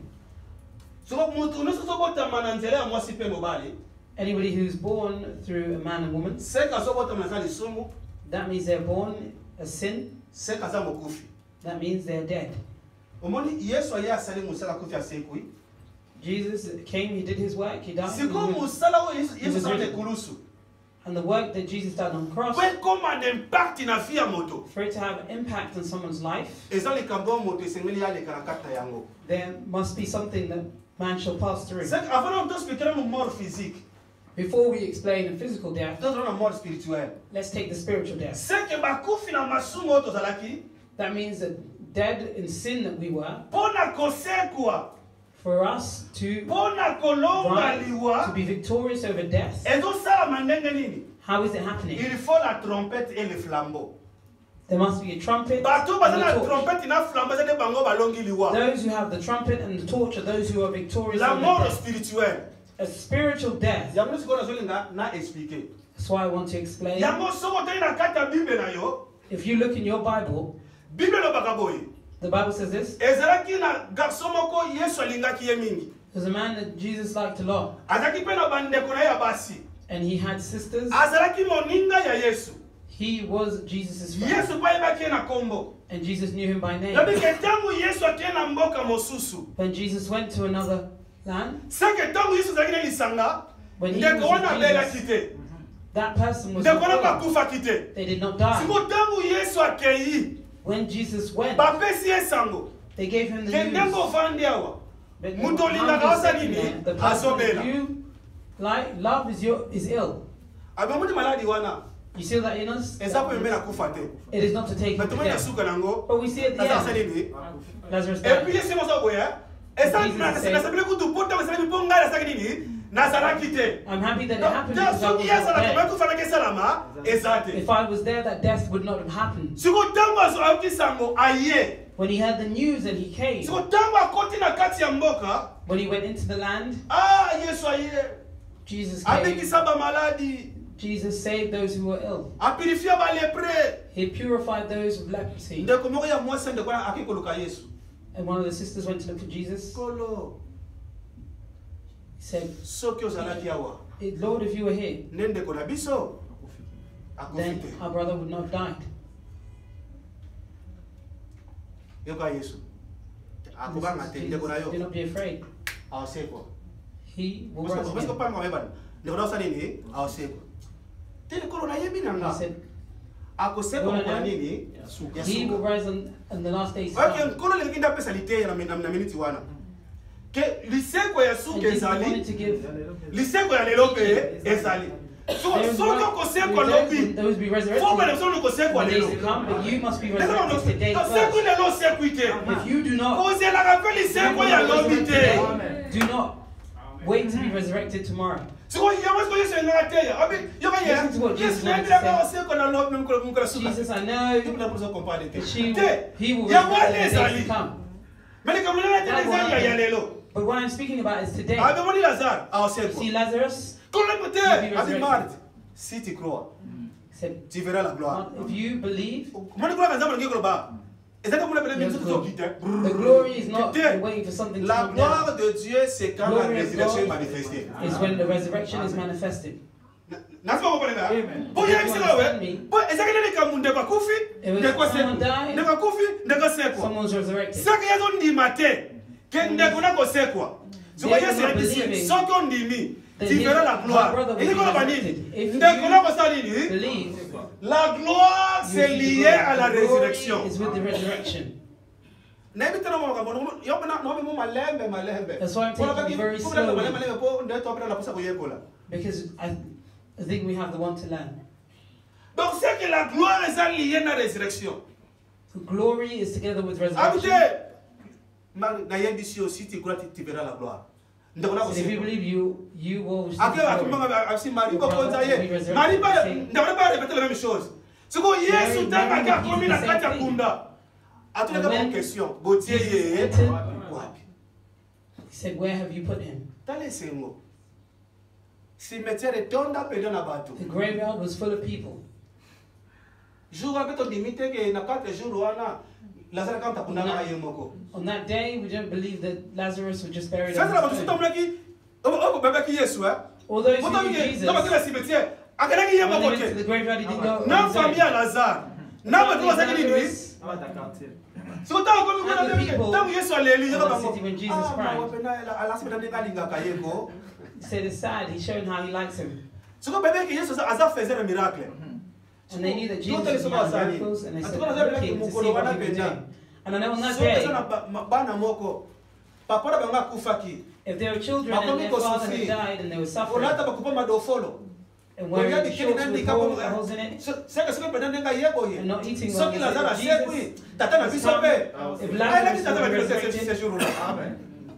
So mutu nyonso tobotama na nzela ya mwasi pe mobali, Anybody who's born through a man and woman, c'est que azobotama na lisumu, that means they're born a sin. c'est que aza mokufi. That means they're dead. Omoni Yesu aye asali musala kufi asekui. Jesus came, he did his work, he died. Siko And musala o Yesu sa te kulusu. the work that Jesus done on the cross, Pe comme un impact na vie ya moto. for it to have impact on someone's life, Eza likambo moto esengeli ya lekana kata yango. there must be something that man shall pass through. C'est que avant de expliquer la mort physique, Before we explain a physical death, nous avons la mort spirituelle. let's take the spiritual death. C'est que bakufi na masumo tozalaki That means that dead in sin that we were, pona kosekwa, for us to pona kolonga rise, to liwa, be victorious over death. ezo sala mandenge nini? How is it happening? Il faut la trompette et le flambeau. There must be a trumpet Bato and bazana a torch. trompette na flambeau zade bango balongi liwa. Those who have the trumpet and the torch are those who are victorious La over mort death. spirituelle. A spiritual death. Yango sikola zolinga na expliquer. That's why I want to explain. Yango soko te na kata Bible na yo. If you look in your Bible, Bible lo bakaboyi. the Bible says this. Ezalaki na garçon moko Yesu alingaki ye mingi. There's a man that Jesus liked a lot, Azaki pe na bandeko na ya basi. and he had sisters. Azalaki moninga ya Yesu. He was Jesus' friend, Yesu pa yebaki na kombo. and Jesus knew him by name. Yabi ke tangu Yesu ake na mboka mosusu. When Jesus went to another land, Seke tangu Yesu zaki na lisanga. when he Ndeko was wana with bela Jesus, kite. that person was Ndeko not wana born. bakufa kite. They did not die. Siko tangu Yesu akei. When Jesus went, Bapesi esango. they gave him the Ke ndengo news. fandi awa. But Muto how linga do you kawasa say nini? that the person Asobela. that you like, love is ill. Abamudi maladi wana. You see that in us? Ezapo yembe na kufa te. It is not to take him to Batumani death. suka nango. But we see at the Asa end, nini? Lazarus Et puis died. Yesu mosa boya. Esa na sabile kutu pota wesa ni ponga na saki nini? Na salaki te. I'm happy that it happened Da because I was soki ya not sala there. kama kufa na kesalama ezate. If I was there, that death would not have happened. Siko tangu aso auki sango aye. When he heard the news and he came, Siko tangu akoti na kati ya mboka. when he went into the land, Yesu aye. Jesus came. Abikisa ba maladi. Jesus saved those who were ill. Apurifia ba lepre. He purified those with leprosy. Ndeko moko ya mwasi ndeko na akikoluka Yesu. And one of the sisters went to look at Jesus. Kolo. He said, Soki ozalaki awa. Lord, if you were here, Nende kona biso. then Akufite. our brother would not have died. Yoka Yesu. Akubanga te ndeko na Do yo. not be afraid. Awaseko. He will Parce rise que again. pas ngwa mebana. Ndeko na usani ni awaseko. Tele kolo na yebi He nanga. said, Akoseko kwa nini? he will rise on the last days. Okay, And nkolo le kinda pesa lite na minute wana. Ke liseko ya suke Jesus ezali. wanted to give Liseko ya lelo pe ezali. So soko koseko lobi. those be resurrected Fomba le sonu koseko in the days to lelo. come, but you must be Lelo resurrected today no seko first. lelo seko ite. If you do not, Koze la rappeli seko ya lobi te. do not wait to be resurrected tomorrow. So you must go yesu na teya. Abi yoka Listen to what ye. Jesus Yes, wanted to na say. seko na lobi mukura suka. Jesus, I know People are supposed to compare that he te. will Ya resurrect wale in the days to ezali. come. Mele kamuna te ezali ya lelo. But what I'm speaking about is today. Abi moni Lazare awaseko. See Lazarus? Kola peut Abi mardi. Si tu crois, He said, tu verras la gloire. if you believe, Moni kula kanza mwangi kolo ba. Ezaka muna pele Yes, mtu Lord. kite. the glory is not Today, waiting for something to La come down. gloire de Dieu c'est quand la Glory of résurrection est God manifestée. is when the resurrection is manifested. Nasi kwa kupeleka. Amen. Po ya kisela we. Me. Po ezaka nene kamunde kwa kufi. It was Ndeko someone seku. died. Ndeko kufi. Ndeko sekwa. Someone's resurrected. Saka yazo ndima te. Ke ndeko nako sekwa. Zuko They yesu were ya disi. believing Soko ndimi. that Tu his- verras la my gloire. brother will Ezi be kola banini. resurrected. If Ndeko you nako sa nini. believe, La gloire you c'est see the lié glory. à la The glory résurrection. is with the resurrection. That's why I'm taking it very slowly. Because I think we have the one to learn. Donc c'est que la gloire est liée à la résurrection. The glory is together with resurrection. Habitez. Si tu crois, tu verras la gloire. So if you believe, you will receive Après, the glory. Marie pas répéter la même chose. siko yesu tanga ka komi na kati ya kunda atuleka ba question botie ye wapi he said, where have you put him? tale sengo cimetière tonda penda na bato The graveyard was full of people. jour abeto limite ke na 4 jours wana Lazare kanta kundanga yemoko On that day, we don't believe that Lazarus was just buried sasa la on bato the sutamla ki o baba ki yesu All those who moto knew ki Jesus, kama kila cimetière akanaki when they yemoko went to the te graveyard, he didn't go. na on his own. famille ya Lazare na bato bazaki nini Lazarus, siko tango komi kuna And the people tango yesu aleli of yaka the bango city when Jesus cried. wapenda alasi benda ndeka lingaka yego he said it's sad. He's showing how he likes him. siko bebe ki yesu aza faisait un miracle And they knew that Don't Jesus tell was us doing miracles, and they said, Atuka look him to see what he was doing. And I know on that so day, na bana moko papa na banga kufaki if there were children and their father had died and they were suffering, olata bakupa madofolo and wearing Oya shorts dikini with holes in it, seka seka penda ndenga yebo ye and not eating so well, ki they Lazare said, asekwi Jesus, tata na biso pe if ai la Lazarus tata was ba resurrected, ce jour là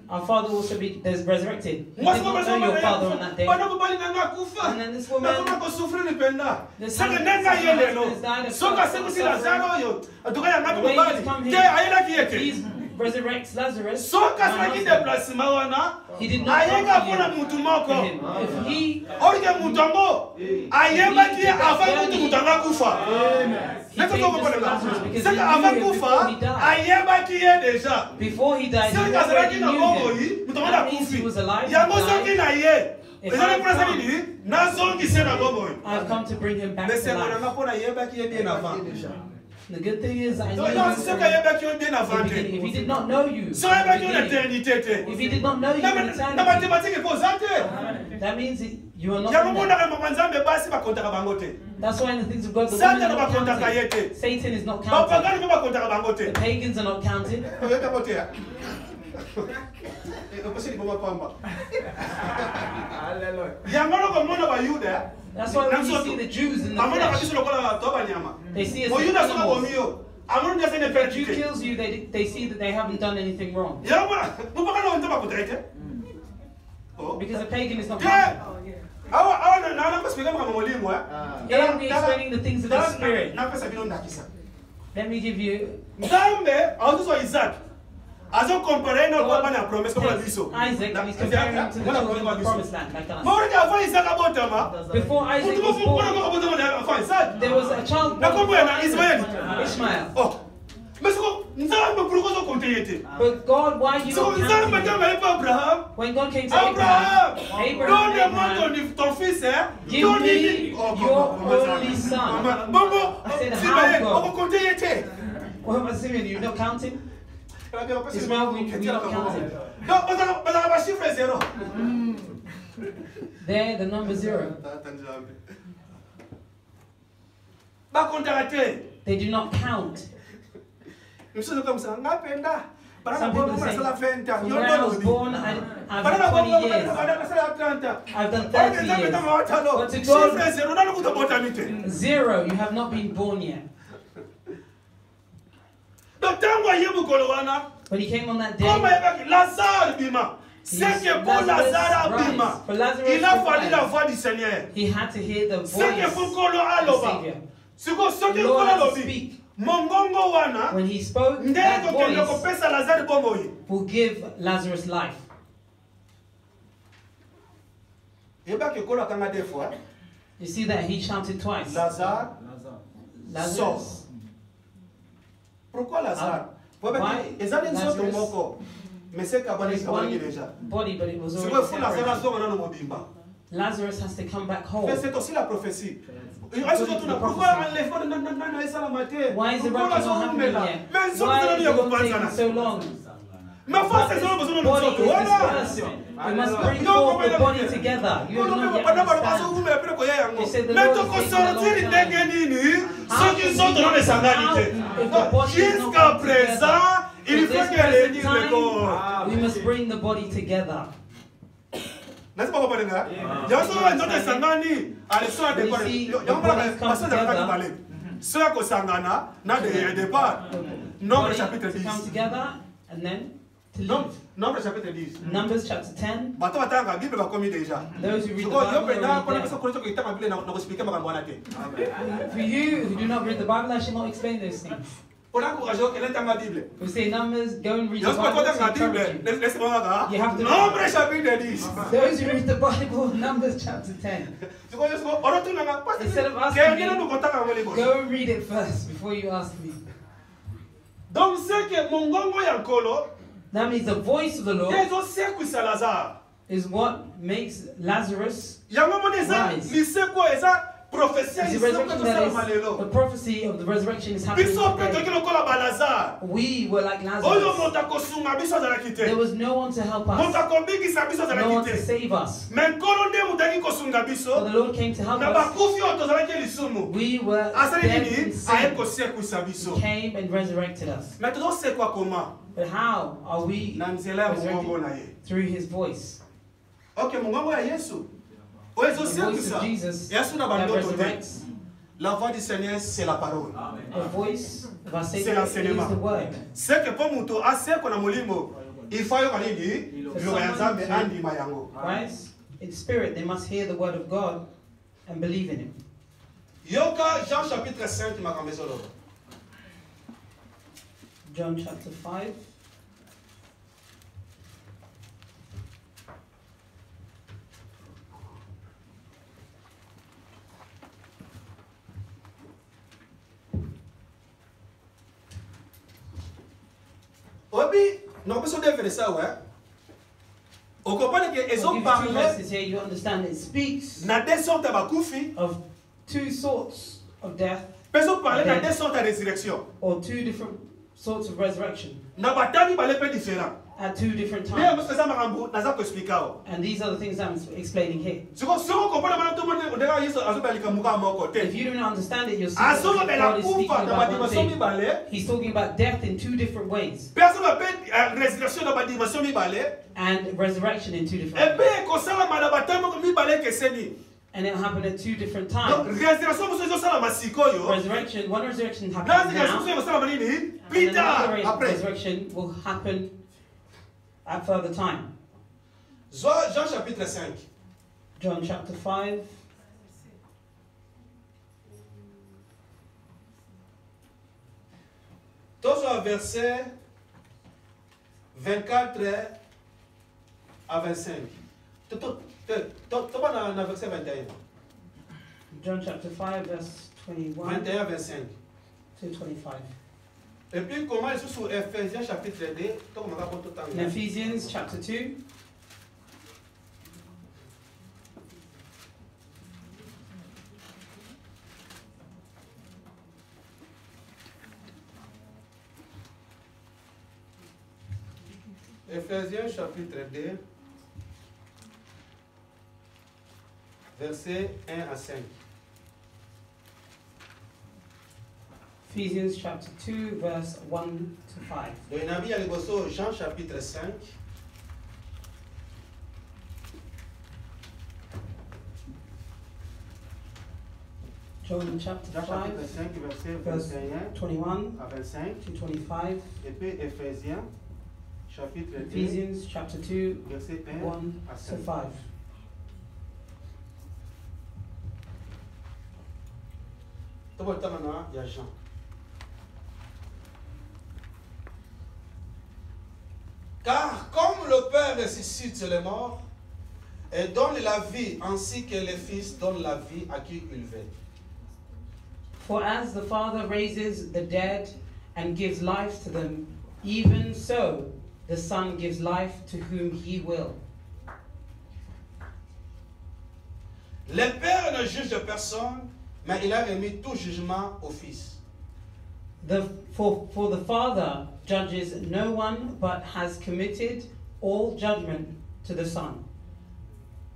our father also be resurrected. You moi did not know your father on that day. bana ko bali nanga kufa And then this woman, na ko souffrir ni penda the seka son ndenga of yele no has died of so ka seku si Lazare oyo atuka ya the ngapi way bali he's come te here, ayela ki if yete he resurrects Lazarus, so ka my seki husband, déplacement wana he did not ayenga come pona to mutu you moko for him. If he orike mutongo ayembaki ye avant mutu mutanga kufa seka avant kufa ayembaki ye déjà before he died, he seka azalaki already na knew boboyi him. mutongo na That means he kufi was alive. yango soki na ye If ezali I mpona come, nini nazongise na boboyi I've come to bring him back to mesengo nanga life. mpona ayembaki ye bien avant The good thing is, I knew donc him soki from ayembaki yo bien the avant beginning. te If he did not know you, so from the ayembaki yo na beginning, éternité te if he did not know you in na eternity, matematike mpo oza te that means you are not yango in there. monaka mama nzambe basi bakontaka bango te That's why in the things of God, the Satan women are not bakontaka ye te counted. Satan is not counted. bapagani mpe bakontaka bango te The pagans are not counted. oyekako te okosi liboma pamba yango nokomona bayuda That's why when you see the Jews in the amonaka flesh, biso lokola to banyama they see us as moyuda soka animals. bomi yo amoni ndese ne If a Jew perdu te kills you, they see that they haven't done anything wrong. yango mopaka na nte bakotaka te Because a pagan is not te counted. awa nakospika makambo molimo Here we explaining the things of the Spirit. napesa bino ndakisa Let me give you nzambe azozwa isaac azokompare na bana ya promesse komola biso Isaac, and he's comparing him to the children of the promised land, like us. maoreke avant isaac abotama Before Isaac mutu was moko born, abotama avant isaac there was a child na born kombo ya Ismaël. Ishmael. oh mais siko nzambe pourquoi ozokonte ye te But God, why you siko not nzambe counting him? ntango ayebi abraham When God came to abraham Abraham, donne-moi ton fils give me your only son. bongo I said, sibaye how God? okokonte ye te What am I saying? You're not counting? Ismael, we not counting. donc bazalaka bachiffre zero There, the number 0. bakontaka te They do not count. miso zokamisa ngapenda bana Some bongo people say, nasala 20 ans from yo where I was ndolobi born, I've bana done 20 bongo years. nasala 30 ans I've done 30 years. But to God, chiffre zero nani kutabotami te 0, you have not been born yet. donc ntango aye mokolo wana When he came on that day, comme ayebaki lazare bima c'est que pour lazare abima rise. For Lazarus il a to fallu la rise, voix du seigneur he had to hear the voice c'est que of pour kolo the aloba Savior. siko soki The Lord nkolo had to alobi speak. mongongo wana When he spoke, nde that kokende voice kopesa lazare bomoi will give Lazarus life. yebaki ekolo akanga deux fois You see that he shouted twice. lazare Lazarus. pourquoi lazare Why? ezali nzoto Lazarus? moko mais c'est kabana There's ekabanaki one déjà body, but it was sikoyo already fu lazare separated. azonga nano mobimba Lazarus has to come back home. mais c'est aussi la prophétie pourquoi enlèvement nano esalama te Why is the pourquoi rapture not happening azomela yet? mais nzoto Why nano is ya it not taking kopanzana so long? maforce ezala besoin na Body nzoto is wana dispersed. We must bring forth the body together. You do not yet understand. They said the mais Lord is taking a long tokosortiri time. ndenge nini soki can nzoto we nano get esangani out te if the body is not jusqu'à put présent il For faut this que present réunir le corps time, we must bring the body together. lazima kopalenga yango nzoto esangani aleso ya départ yango bazalaka bale so ya kosangana na départ nombre Body chapitre to come 10 together, and then to leave. Nombre chapitre 10. Numbers chapter 10. Bato batanga Bible va commis déjà. Those who read the Siko yo Bible pena already kona there. pesa kona choko itanga Bible na expliquer makambo wana te. For you who do not read the Bible, I shall not explain those things. Pona ko ajo kele tanga Bible. We say Numbers, go and read Yo the siko Bible. tanga to encourage Bible. you. Laisse-moi là. You have to- Nombre chapitre 10. Those who read the Bible, Numbers chapter 10. Siko yo siko oro tu nanga pas. Instead of asking Kaya me, kina nukotaka ngoli boss. Go and read it first before you ask me. Donc c'est que mongongo ya nkolo That means the voice of the Lord yezo sekwisa Lazare. is what makes Lazarus. Yango mona eza Rise. liseko eza prophétie It's the liseko resurrection to that sala is, malelo. the prophecy of the resurrection is happening Biso pe today. toki lokola ba Lazare. We were like Oyo Lazarus. moto akosunga biso azalaki te. There was no one to help Moto us, akobikisa biso no one azalaki to te. save us. Mais nkolo nde moto ayaki kosunga But biso. the Lord came to help Na us. bakufi oyo tozalaki lisumu. We were Asali dead in nini? Aye sin. kosekwisa He biso. came and resurrected us. Mais tozosekwa koma? But how are we Na nzela ya mongongo na resurrected? ye. Through his voice. Ok, mongongo ya Yesu. Oyo The voice ezosekwisa. of Jesus Yesu na that bandoto te. resurrects. La voix du Seigneur, c'est la parole. The voice of our C'est Savior is l'enseignement. the word. C'est que pour muto asekwa na molimo, il faut yoka nini? Liloba ya Nzambe andima yango. Right? In spirit, they must hear the word of God and believe in him. Yoka Jean chapitre 5 makambo ezoloba. John chapter 5. Obi, non beso de verset ouais. On comprend que I'll ils ont give you two parlé verses here. You understand it speaks na deux sortes de bakufi, of two sorts of death ils ont parlé na deux sortes de résurrection. or two different sorts of resurrection Na batani bale peu différent. at two different Mais on times. peut ça makambo naza ko expliquer. And these are the things I'm explaining here. Siko siko comprendre mana tout le monde on dira Yesu azobalika muka moko If te. you don't understand it, you're seeing Azo that bela God is speaking kufa na about one badimension thing. mibale. He's talking about death in two different ways Personne appelle résurrection na badimension mibale. and resurrection in two Et different ways. bien kosala mana batamo mibale keseni. And it'll happen at two different Donc times. résurrection muso ezosala masikoyo. Resurrection, one resurrection Na happens résurrection now, muso ezosala manini? and Plus another tard après. resurrection will happen at further time. Jean chapitre 5. John chapter 5. Toujours verset 24 à 25. Toba na verset 21. John chapter 5, verse 21 21 à 25. to 25. Et puis comment ils sont sur Ephésiens chapitre 2. Donc on va pas tout le temps. In Ephesians chapter 2, Ephésiens chapitre 2. Verset 1 à 5. Ephesians chapter 2, verse 1 to 5. Donc il y a mis à l'égosso Jean chapitre 5. John chapter Jean 5, chapitre 5 verset verse 21 21 à 25. to 25. Et puis Ephésiens chapitre 2 Ephesians chapter 2, verset 1 1 à to 5. 5. Tout le temps maintenant, il y a Jean. Car comme le Père ressuscite les morts et donne la vie, ainsi que le Fils donne la vie à qui il veut. For as the Father raises the dead and gives life to them, even so the Son gives life to whom he will. Le Père ne juge personne, mais il a remis tout jugement au Fils. For the Father judges no one, but has committed all judgment to the Son,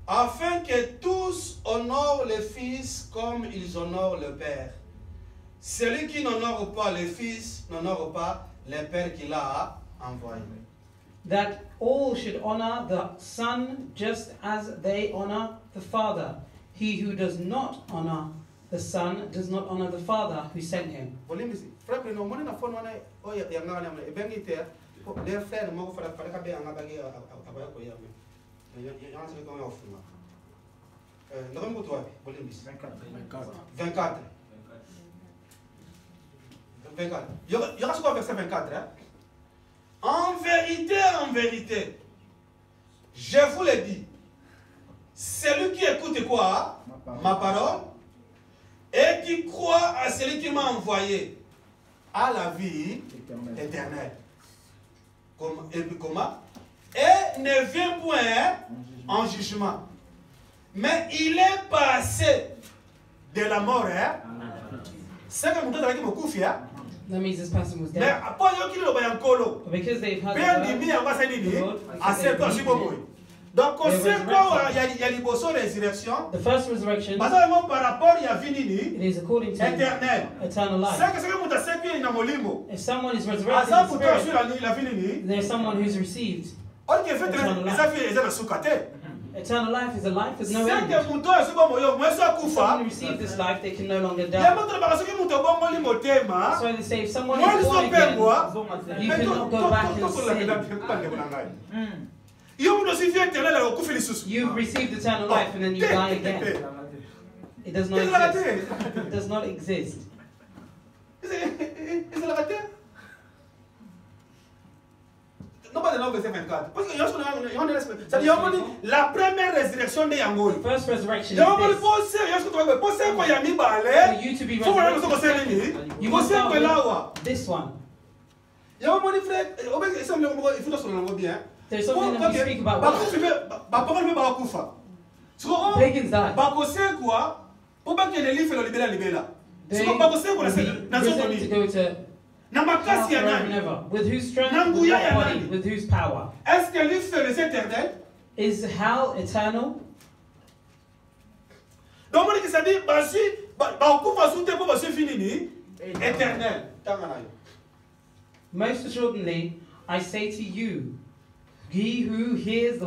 Afin que tous honorent le Fils comme ils honorent le Père. Celui qui n'honore pas le Fils n'honore pas le Père qui l'a envoyé. that all should honor the Son just as they honor the Father. He who does not honor the Son does not honor the Father who sent him. Volume ici. Frère, nous avons une fois, les frères, moi, il fallait que bien en abaguer à Bayakoya. Il y a un truc qu'on a offert. Le rembout, toi, 24. Il y aura ce qu'on verset 24. Hein? En vérité, je vous le dis, celui qui écoute quoi? Ma parole, et qui croit à celui qui m'a envoyé à la vie éternelle. Comment? Et ne vient point en jugement. Mais il est passé de la mort. C'est que mon temps avec mon couffi. That means this person was Mais dead. après, il y a un colo. But because they've heard Bien the dimi, word, on va s'en dire. because À they 7 ans, c'est believed bon. it. Donc, on sait quoi? Il y a l'ibosson résurrection. The first resurrection, Parce que par rapport, il y a Vinini. it is according to Éternel. eternal life. C'est que c'est que mon tassé qui est dans mon limbo. If someone is À resurrected ça, in pour toi, spirit, sur la Vinini. there's someone who's received. On qui fait les affaires, ils ont soukaté. Eternal life is a life with C'est no end. que mon temps, c'est bon, moi, je suis If Koufa. someone received this life, they can no longer Il y a die. mon travail, c'est que mon temps, bon, limbo thème. So they say if someone Moi, is je born suis père, again, moi. you cannot go back and sin. You've received eternal life and then you die again. It does not exist. It does not exist. La première résurrection de Yangoul. The first resurrection is For you to be resurrected. You must start with this one. There's something that we speak about. Pagans die. They will be presented to go to hell forever and ever. With whose strength? With what body? With whose power? Est-ce que l'enfer est éternel? Is hell eternal? Donc, on dit que ça dit, éternel. Most assuredly, I say to you, he who hears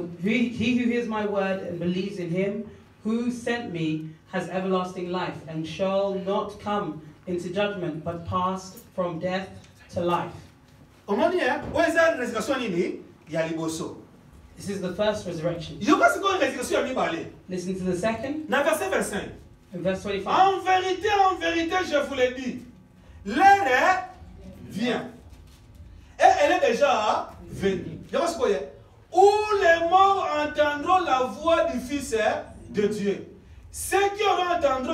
my word and believes in him who sent me has everlasting life and shall not come into judgment, but passed from death to life. Comment dire? Où est la résurrection nini? Il y a liboso. This is the first resurrection. Il y a une résurrection à mi-balé. Listen to the second, Dans verset 25. in verse 25. En vérité, je vous le dis, l'heure vient. Et elle est déjà venue. Où les morts entendront la voix du Fils de Dieu. Ceux qui auront entendu,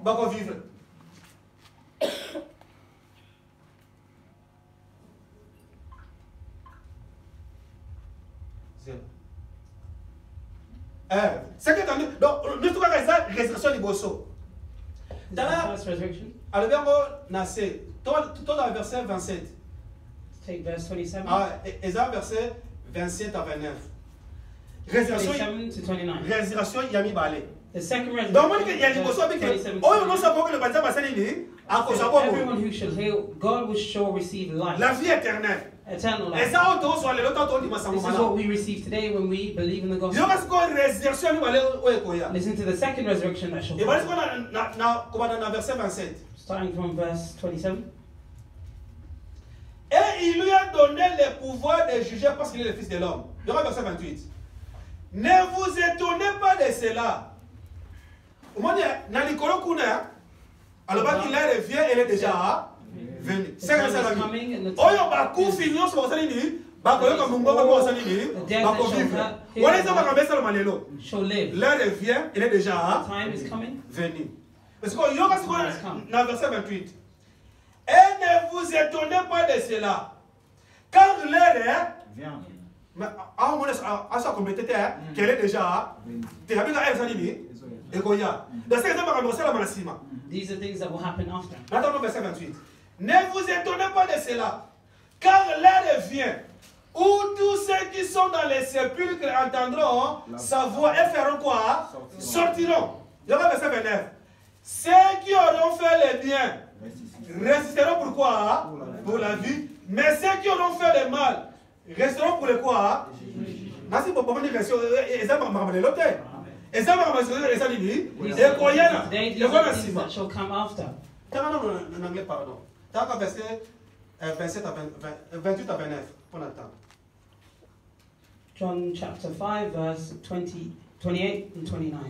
vont vivre. C'est qui entendu. Donc, nous trouvons ça, résurrection du bosso. This is the first resurrection. Alors, verbe nascer. Tout dans le verset 27. Take verse 27. Esaïe verset 27 à 29. Résurrection, 27 to 29. résurrection, il y a mis balai. The second Donc, moi, resurrection, il y a des bosso avec verse 27 eux. to Oh, non, 29. ça peut que le bâtiment va s'aligner. À cause de ça, Everyone who shall heal, God will sure receive life, la vie éternelle. eternal Et life. ça, on soit le temps, on dit, This is what we receive today when we believe in the il y gospel. aura ce qu'on résurrection, il va aller au Listen to the second resurrection that shall et voilà ce come, qu'on a dans le verset 27. starting from verse 27. Et il lui a donné le pouvoir de juger parce qu'il est le Fils de l'homme. Il y aura verset 28. Ne vous étonnez pas de cela. Au moins, dans les colons, alors qu'il revient, elle est déjà venue. The C'est time que ça is va venir. coming and the Oh, time bah, coup is finir sur votre ligne. Bah, quand on va voir ligne, bah, qu'on vive. Voilà, ça va cambier ça le malélo. shall live. L'heure revient, elle est déjà The time is coming. venue. Parce qu'il y aura ce qu'on a dans le verset 28. Et ne vous étonnez pas de cela. Car l'heure est. Mais à un moment, à sa complété, qu'elle est déjà. Tu as vu qu'elle est venue. Et qu'on y a. Dans ce cas, ça va commencer la malasima. These are things that will happen after. Maintenant, verset 28. Ne vous étonnez pas de cela. Car l'heure vient où tous ceux qui sont dans les sépulcres entendront sa voix et feront quoi? Sortiront. Il y aura verset 29. Ceux qui auront fait le bien résisteront pour quoi? Pour la vie. Mais ceux qui auront fait le mal resteront pour le quoi? Merci pour dire que c'est ça. Et ça va et ça dit. Et quoi y a? Today, Il y these a quoi are la things cima? that shall come after. En anglais, pardon. T'as qu'à verset 27 à 28 à 29. On attend. John chapter 5, verse 20, 28 and 29.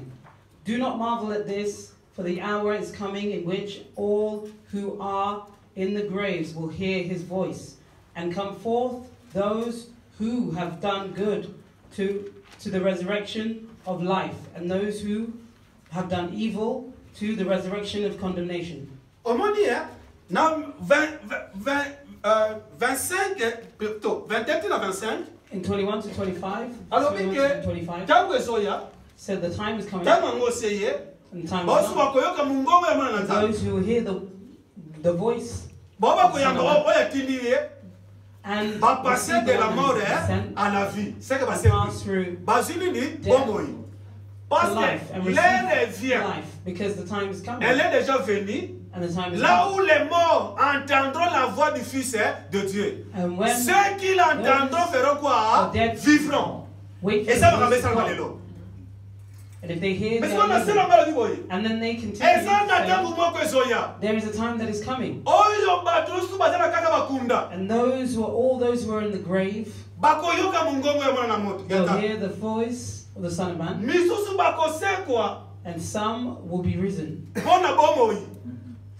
Do not marvel at this, for the hour is coming in which all who are in the graves will hear his voice, and come forth those who have done good to the resurrection of life, and those who have done evil to the resurrection of condemnation. Au moment dit, dans 25, plutôt, 21 à 25, In 21 to 25, alors 21 que, to 25 tango ezoya, said the time is coming, tango ngoseye, and the time is bosu now. bakoyoka mungongo ya mwana na nzambe. Those who will hear the voice Boba koyamba oya tindi and ba passer receive de the la one mort who is sent à la vie. C'est que and basé. pass through Bazili ni death bomboyi. to Parce life and que receive l'heure vient. life, because the time is coming Elle est déjà venue. and the time is Là coming. où les morts entendront la voix du Fils de Dieu. And when Ceux qui l'entendront feront quoi? the dead Vivront. wait for Et ça va the ramener voice ça of dans God, les lots. and if they hear Mais their ce qu'on a living, c'est la du boy. and then they continue, Et ça n'attend saying, que moi que soya. there is a time that is coming, Oyo batusu bazana kaka bakunda. and all those who are in the grave, Bakoyoka mungongo ya mwana na moto. they'll hear the voice of the Son of Man, Misusu bakosekwa. and some will be risen Bona bomoi.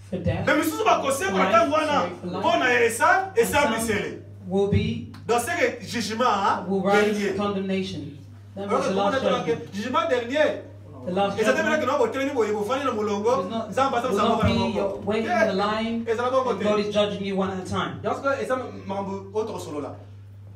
for death, Mais misusu bakosekwa tangu wana. Bona esa and some bisele. will be Dans ce jugement will rise dernier. to condemnation. That Alors was the comment last on a judgment. jugement dernier. The last Et ça devrait judgment que nous avons tenu pour vous faire le moulongo. will not, Zamba will ça not va be faire you're waiting in the line, Et ça va pas and God monter. is judging you one at a time. Dans ce cas, et ça mambo autre solo là.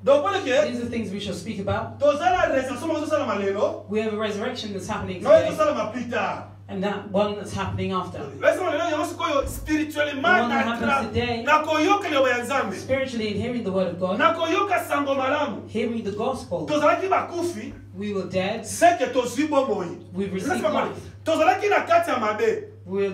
Donc voilà que These are things we shall speak about. tous la résurrection nous ça la malelo. We have a resurrection that's happening Nous today, ça la plus tard. and that one that's happening after. Laisse moi là yonso koyo spirituellement The one that happens today, na koyoka le ya nzambe. spiritually in hearing the word of God, Na koyoka sango malamu. hearing the gospel, Tozalaki bakufi, we were dead, c'est que tozwi bomoi. we've received life. Tozalaki na kati ya mabe, We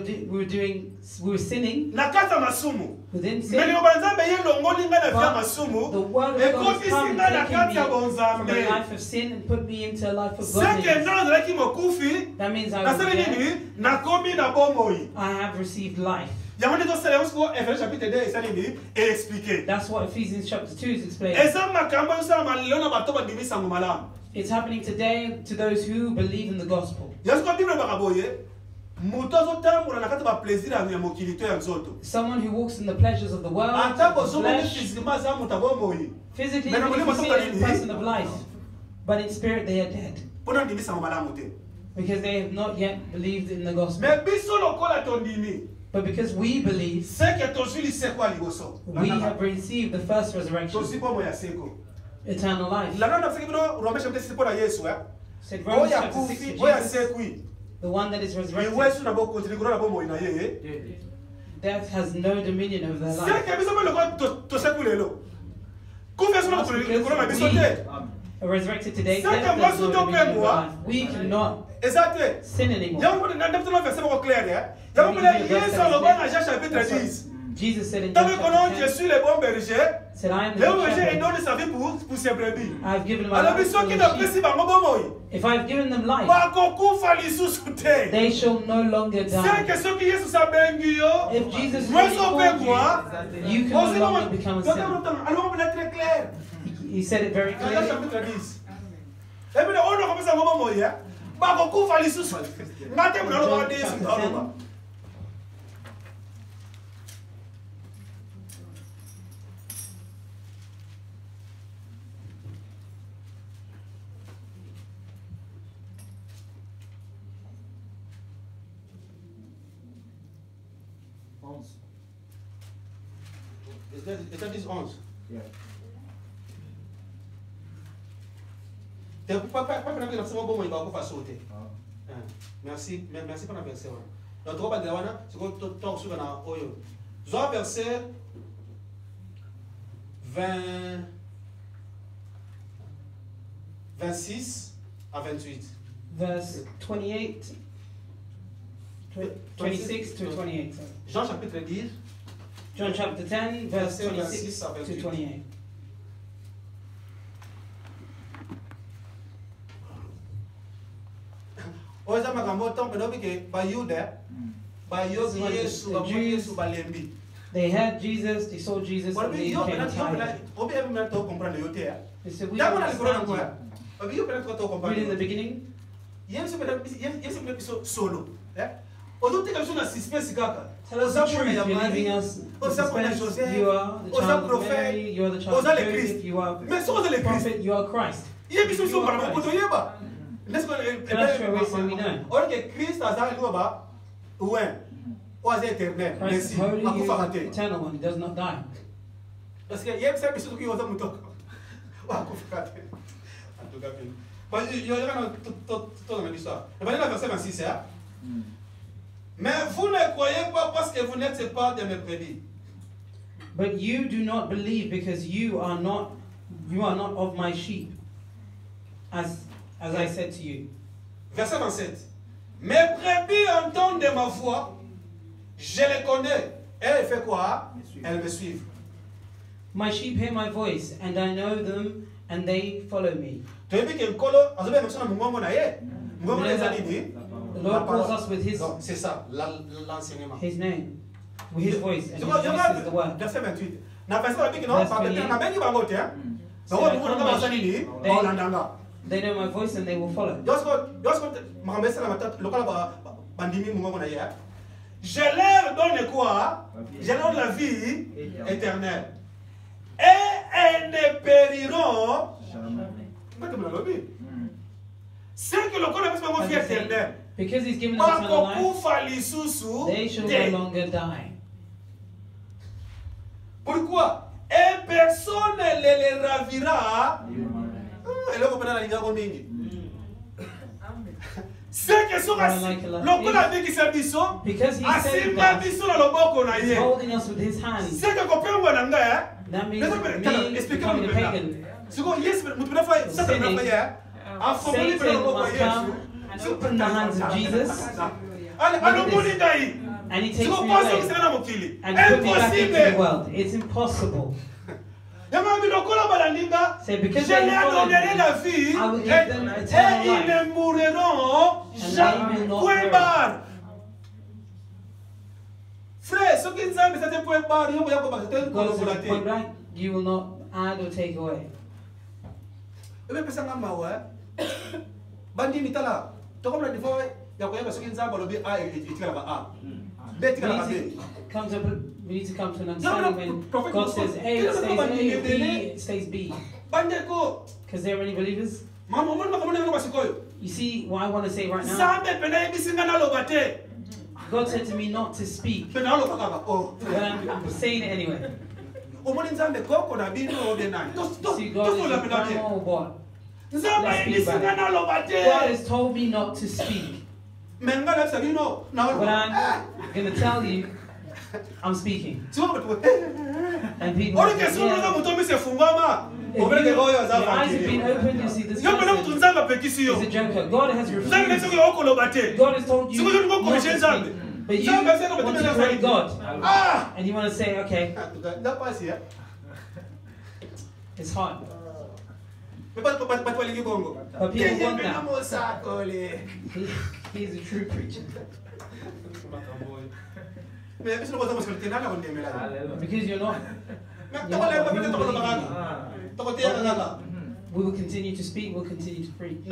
were sinning na kati ya masumu. within Mais sin. le banzambe ye longoli nga na via The masumu. word of Et God kofi has come singa na and kati ya taken me from bonzambe. a life of sin and put me into a life of C'est que godliness. non ozalaki mokufi, That means I na was sali dead. nini, na komi na bomoi. I have received life. Yango nde tosala yango sikoyo Ephésiens chapitre 2 esali nini et expliquer. That's what Ephesians chapter 2 is explaining. Eza makambo yosalama lelo na bato bandimi sango malamu. It's happening today to those who believe in the gospel. Yango sikoyo Bible ebaka boye, moto azotambola na kati ya baplaisir ya mokili to ya nzoto. Someone who walks in the pleasures of the world, Ata of the bozomoni flesh, physiquement aza moto abomoi. physically Mais you na can molimo see azoka a nini? person of life, but in spirit they are dead Mpona ndimi sango malamu te. because they have not yet believed in the gospel. Mais biso lokola tondimi, But because we believe, c'est que tozwi liseko ya liboso. we have received the first resurrection, Tozwi bomo ya seko. eternal life. Lelo na fiki bino Roma chapitre 6 mpona Yesu. Said Romans Oya chapter 6 kufi, for oya Jesus, sekui. the one that is resurrected. Yesu na bo continue kuna bomo ina yeye. Death has no dominion over their C'est life. que biso mo lokola to seku lelo. Kufi so That's na because kuna na biso we te. are resurrected today. C'est Death que has moi, no sous ton dominion over moi, life. We cannot Exactement. sin anymore. Yango na ndaptana verset bako clair ya. Yango na Yesu aloba na Jean chapitre That's what 10. Jesus said in Tant John que kono chapter je 10, suis le bon berger. said, I am Le the bon good berger il shepherd. donne sa vie pour ses brebis. I have given them my Alors life biso for ki the na sheep. pesi bango bomoi. If I have given them life, Bakokufa lisusu te. they shall no longer C'est die. que soki Yesu abengi yo. If Jesus Moi really so called pekwa. you, you can no longer become a sinner. Alors on est très clair. He said it very Jean clearly. chapitre 10. Et puis on a commencé à ngoma moya. Bakokufa lisusu. Ngate mna lo ba Yesu ngaloba. Is that this 11? Yeah. Merci, merci pour la verset. Donc, on va dire, c'est quoi tout temps sur la oyo. Zoa verset 26 à 28. Verse 28, 26 to 28. sorry. Jean chapitre 10. John chapter 10, verse Verset 26 à to 28. 28. Oza makambo tombe no bike ba Yuda ba yogi Yesu ba Yesu ba lembi. They heard Jesus, they saw Jesus, and they became tired. They said, we don't understand you. Read in the beginning. Tell us the truth, you're leaving us in suspense. You are the child of Mary, you are the child of Joseph, you are the prophet, you are Christ. That's where we say we know. Christ is holy, he is the eternal one, he does not die. Mais vous ne croyez pas parce que vous n'êtes pas de mes brebis. But you do not believe because you are not of my sheep, as I said to you. Verset 27. Mes brebis entendent ma voix, je les connais. Et elles font quoi? Elles me suivent. My sheep hear my voice, and I know them, and they follow me. The Lord calls us with his C'est ça, l'enseignement. his name, with his voice, and his voice is the word. Verset 28. They know my voice and they will follow. Je leur donne quoi? Je leur donne la vie éternelle. Et elles ne périront jamais. C'est que le corps de vie éternelle. Because he's given them eternal life, they shall no longer die. Pourquoi? Et personne ne les ravira. C'est que sur le corps avec qui s'est biso, because he said that, he's holding us with his hands. c'est que copain ou nanga. That means me becoming a pagan. Satan must come and open the hands of Jesus. And he takes me away and put me back into the world. It's impossible. Say, because they followed me, I will give them eternal life, and they will not perish. God says, point blank, you will not add or take away. We need to come to an understanding when God says A, it stays A, B, it stays B. Because there are any believers. You see what I want to say right now? God said to me not to speak, but I'm saying it anyway. See, God is a grandma or what? Let's be back. God has told me not to speak. But I'm going to tell you, I'm speaking. And people are saying, yeah. Your eyes have been opened, you see this person is a joker. God has refused. God has told you not to speak. But you want to pray God. And you want to say, okay. It's hard. But people want that. He's a true preacher. Because you're not we will continue to speak, we'll continue to preach.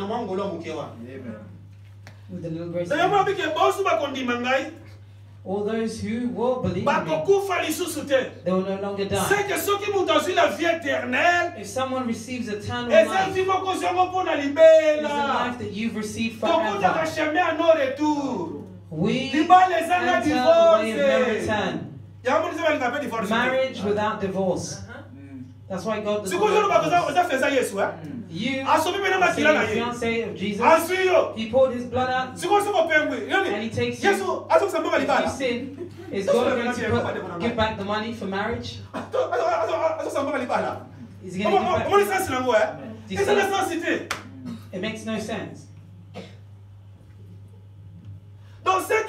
With the little grace of God. All those who will believe me, they will no longer die. If someone receives eternal life, it's a life that you've received forever. We enter the way of no return. Marriage without divorce. That's why God doesn't want you, the fiancé of Jesus, he poured his blood out and he takes you. If you sin, is God going to give back the money for marriage? Is he going to give back? Do you see? It makes no sense. Said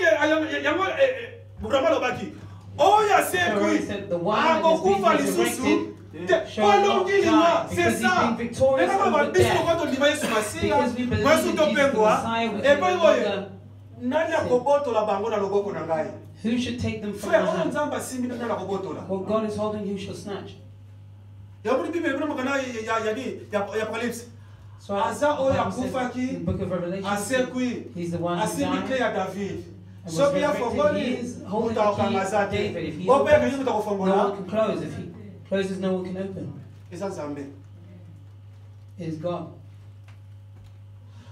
the one that has been resurrected shall not die, because he's been victorious over death. Because we believe in Jesus the Messiah, we can no longer nani akobotola bango na loboko na ngai? Who should take them from Frère, my oyo hand? Nzambe asimbi nani akobotola? What God is holding, who shall snatch? Yabuli Bible kuna makana ya Apocalypse. So Aza oyo the Bible says akufaki, in the book of Revelation, asekwi, he's the one who asimbi died ke ya David. and was Soki ya resurrected. He fongoli, is holding muta the key okangaza of te. David. If he Ope ke opens, muta no kofongola. one can close. If he closes, no one can open. Eza Nzambe. It is God.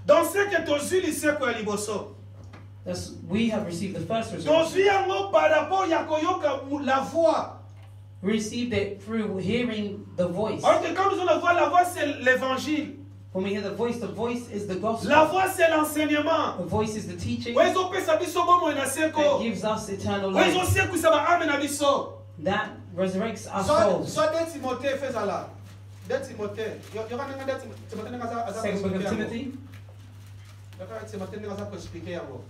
Dans ce que tozwi liseko ya liboso. That's, we have received the first resurrection. Tozwi yango par rapport ya koyoka la voix. We received it through hearing the voice. Alors que quand nous avons la voix c'est l'évangile. When we hear the voice is the gospel. La voix c'est l'enseignement. The voice is the teaching Oyo ezopesa biso bomoi na that seko. gives us eternal Oyo life. ezosekwisa baame na biso. That resurrects our souls. Soit 2 Timothée fais là. 2 Timothée. Yoka nanga 2 Timothée nanga za Second book of Timothy. Yoka Timothée nanga za expliquer yango.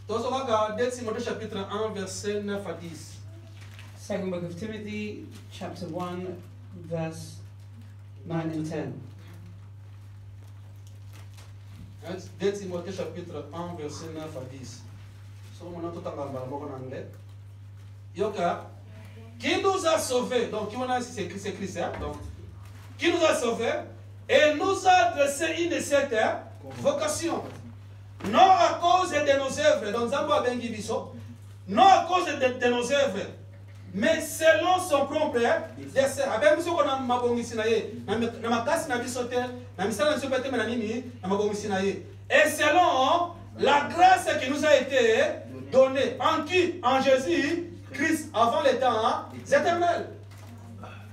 Donc on va regarder 2 Timothée chapitre 1 verset 9 à 10. Second book of Timothy, chapter 1, verse 9 and 10. 2 Timothée chapitre 1 verset 9 à 10. So on a tout en anglais. Yoka, qui nous a sauvés, donc qui on a c'est Christ, donc qui nous a sauvés et nous a dressé une certaine vocation. Non à cause de nos œuvres, donc Zambo Bengi Biso, non à cause de nos œuvres, mais selon son propre dessein. Avec nous, on a mabongisi na ye, na makasi na bisote, na misala na bisote na nini, na mabongisi na ye. Et selon la grâce qui nous a été donnée, en qui? En Jésus Christ, avant les temps éternels.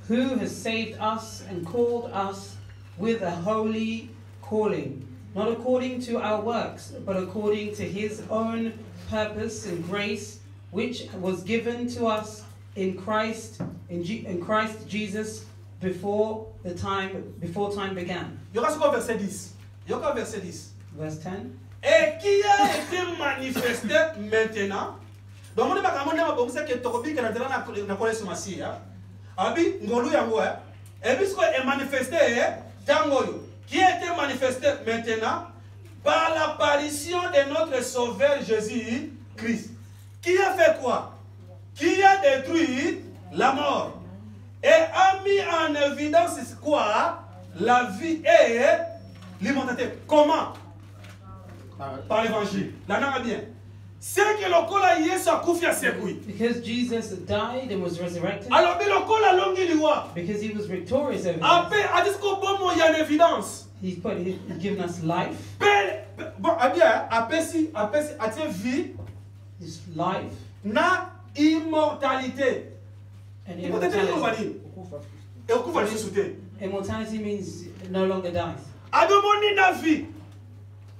Who has saved us and called us with a holy calling, not according to our works, but according to his own purpose and grace, which was given to us in Christ Jesus before time began. Yoka siko verset 10. Yoka verset 10. Verse 10. Et qui a été manifesté maintenant. Donc on est pas comme on a beaucoup que tokobi que na connaissance masia. Abi ngolu yango et puisque est manifesté tangoyo qui a été manifesté maintenant par l'apparition de notre sauveur Jésus Christ. Qui a fait quoi? Qui a détruit la mort et a mis en évidence quoi? La vie et l'immortalité. Comment? Par l'évangile. Là, on a bien. C'est que le col a yé sa koufia sekui. Because Jesus died and was resurrected. Alors, mais le col a longi liwa. Because he was victorious over Après, death. à disco bon, il y a une évidence. He's given us life. Bon, à bien, après si, à tes vie, His life na immortalité. and Immortalité, on va immortality. dire. Et on va le sauter. Immortality means it no longer dies. À demander na vie,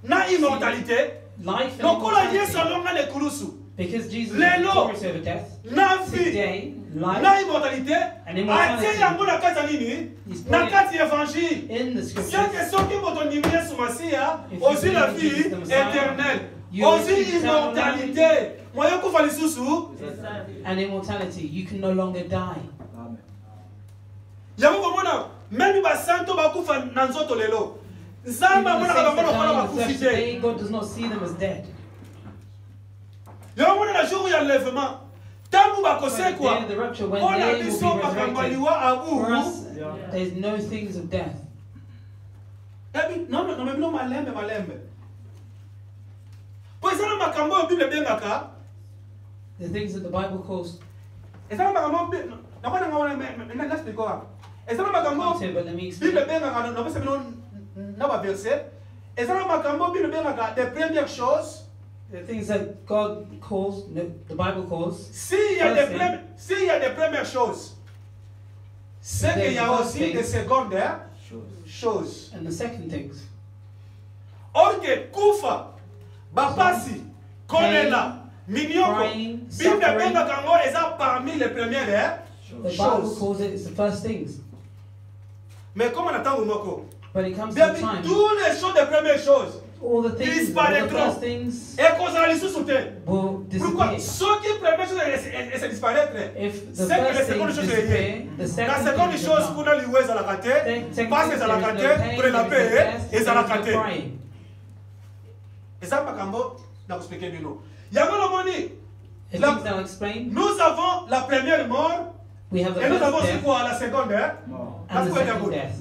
na immortalité. Life Le and col a yé sa immortality. longa le kurusu. Because Jesus is Lelo. victorious over death. Na vie. Today, Na life immortalité, and immortality. atie yango na kati ya nini? is Na put kati ya évangile. in the C'est scriptures. que soki moto ndimi Yesu Masiya, If you aussi la believe in vie Jesus the Messiah, éternelle, you aussi receive eternal immortalité. Moyo kufa lisusu, And immortality. You can no longer die. yango komona même basanto bakufa na nzoto lelo. Nzambe Even the amonaka saints bango that lokola die on the bakufi first te. day, God does not see them as dead. Yango mona na jour ya enlèvement, ntango But bakosekwa, the day of the rapture, when mpona they will biso be makambo resurrected, liwa for us, abu. there's no things of death. Non, bino malembe. Po ezala makambo oyo Bible ebengaka, The things that the Bible calls, ezala makambo nakona ngwana l'explique quoi. Ezala makambo but let me Bible explain. bengaka na pesa bino na ba verset. Ezala makambo Bible bengaka des premières choses. The things that God calls, the Bible calls, S'il y a des premières choses, c'est qu'il y a aussi des secondaires choses. and the second things. Or que kufa, bapasi, kolela, minyoko, Crying, Bible suffering. bengaka ngo eza parmi les premières The Bible choses. calls it, it's the first things. Mais comme on attend moko, But it comes to a toutes time, les choses des premières choses, all the things, all the disparaîtront. first things et kozala lisusu te. will Pourquoi? disappear. Soki première chose est et ça disparaître. If the C'est que la first seconde thing chose est disappear, the la second seconde thing chose will pour come. nous lier à la raté, parce que ça la raté, pour la paix, et ça la raté. Et ça, pas comme vous, n'a pas expliqué bien. Il y a un moment, nous avons la première mort, We have the et nous avons first aussi death quoi, la seconde, hein? and the second death.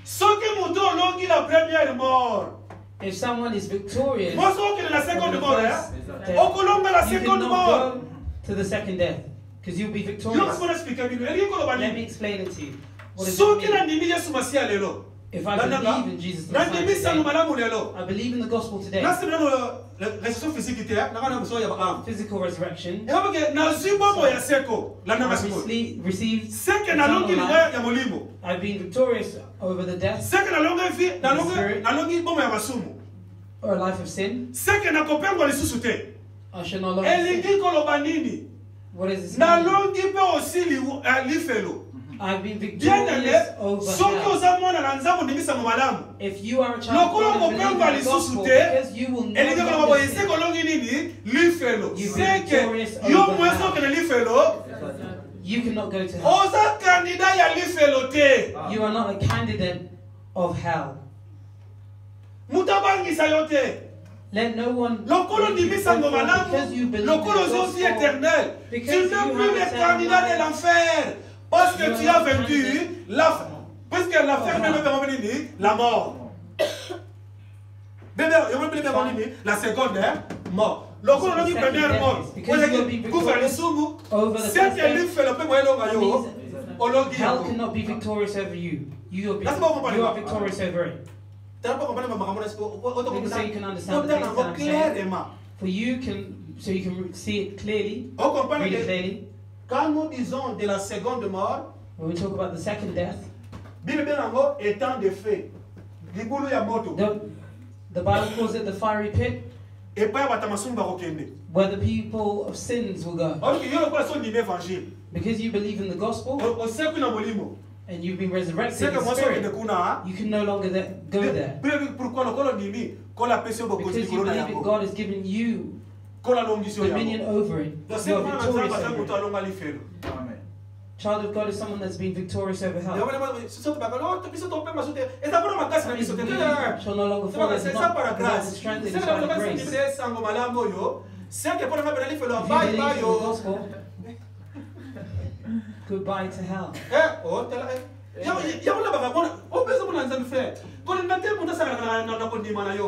Ce qui nous donne l'ongi la première mort. If someone is victorious, Moi, ce qui est la seconde mort, hein? death, Au Colombe, la you seconde cannot mort. go to the second death because you'll be Yo, victorious. je vais expliquer bien. Et rien Let me explain it to you. What does Ce it qui mean? n'a ni mis sous ma ciel lelo. If I believe in Jesus the N'a ni mis ça nous Messiah, madame lelo. I believe in the gospel today, Là, c'est vraiment la résurrection physique qui était, n'a rien à voir avec ça. physical resurrection. Et parce que na zubo mo ya seko, la na I masiko. received C'est que na longi eternal liwa life. ya molimo. I've been victorious over the death C'est que na longi vie, na longi bomo ya masumu. or a life of sin. C'est que na kopengo lisusu te. I shall no longer sin. Elingi koloba nini? What is this? Na mean? longi pe aussi lifelo. I've been Bien aimé, victorious over soki hell. oza mwana na nzambo ndimisa mo malamu. If you are a child of Lokolo God and believe kopengo in the lisusu gospel, te. because you will Elingi no koloba longer boye sin. seko longi nini? Lifelo. You C'est victorious que yo over mweso hell. ke na lifelo. You cannot go to hell. Oza candidat ya lifelo te. You are not a candidate of hell. Mutabangisa yo te. Let no one Lokolo make you ndimisa ngo sinful malamu. because you believe in the Lokolo zo vie gospel. éternelle. Tu Because n'es you plus have le eternal candidat de life. l'enfer. Parce que You tu are as not vaincu candidate la... Parce que l'enfer of même hell. est venue la mort. Bébé, la seconde mort. Lokolo So the ngi second première death mort. is because you will be Kufa victorious lisumu. over the C'est first que death. lui fait le peu moyen longa yo. Ologi Hell yo. cannot be victorious over you. You That's what I'm are saying. victorious over it. T'as pas compris ma maman est-ce que Because so you can understand the things that I'm saying. clairement. For you so you can see it clearly, On comprend read it que clearly. quand nous disons de la seconde mort, When we talk about the second death, Bible nango étant de fait. Libulu ya moto. the Bible calls it the fiery pit, Et pas bata masumu bakokende. where the people of sins will go. Ok, yo lokola so ndime évangile. Because you believe in the gospel O seku na molimo. and you've been resurrected C'est in que moi the so kende spirit, kuna. you can no longer go there. Pourquoi lokolo ndimi kola pese bo Because kosti you kolona believe it, yango. God has given you Kola longisio dominion yango. over it. Donc c'est You are comment victorious nzamba over muto it. alonga lifelo. Amen. Child of God is someone that's been victorious over hell. Shall no longer fall. It's not because of the strength that is by the grace. If you believe in the gospel, goodbye to hell.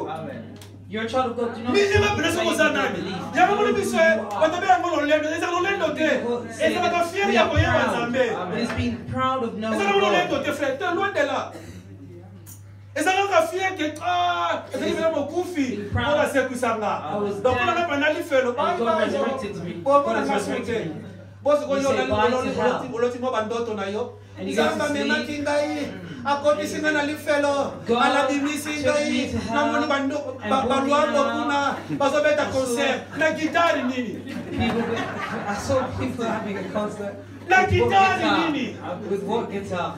Amen. You're a child of God. Do not Mais il va complain blesser if aux you don't ananas. believe. Il y a un monsieur, quand tu as un bon lendo, et ça l'on lendo te. Et ça va te fier We à are quoi il va proud. s'amber. But it's being proud of Et knowing ça l'on lendo God. te frère, tu es loin de là. Et ça l'on va fier que ah, et ça il va me koufi. Pour la sekusanga. Donc on a pas nali fait le And God resurrected me. God has resurrected me. Boss ko You yo say bye to hell. oloti mo bandoto na yo. And you go to Nzamba sleep. mema kingai. Akoti singa na lifelo. God Ala dimisi took ngai. me to hell Na moni bando and brought me baluambo out. kuna. Bazobeta I saw- concert. Na gitari nini? I saw people having a concert. Na With what gitari guitar? nini? With what guitar?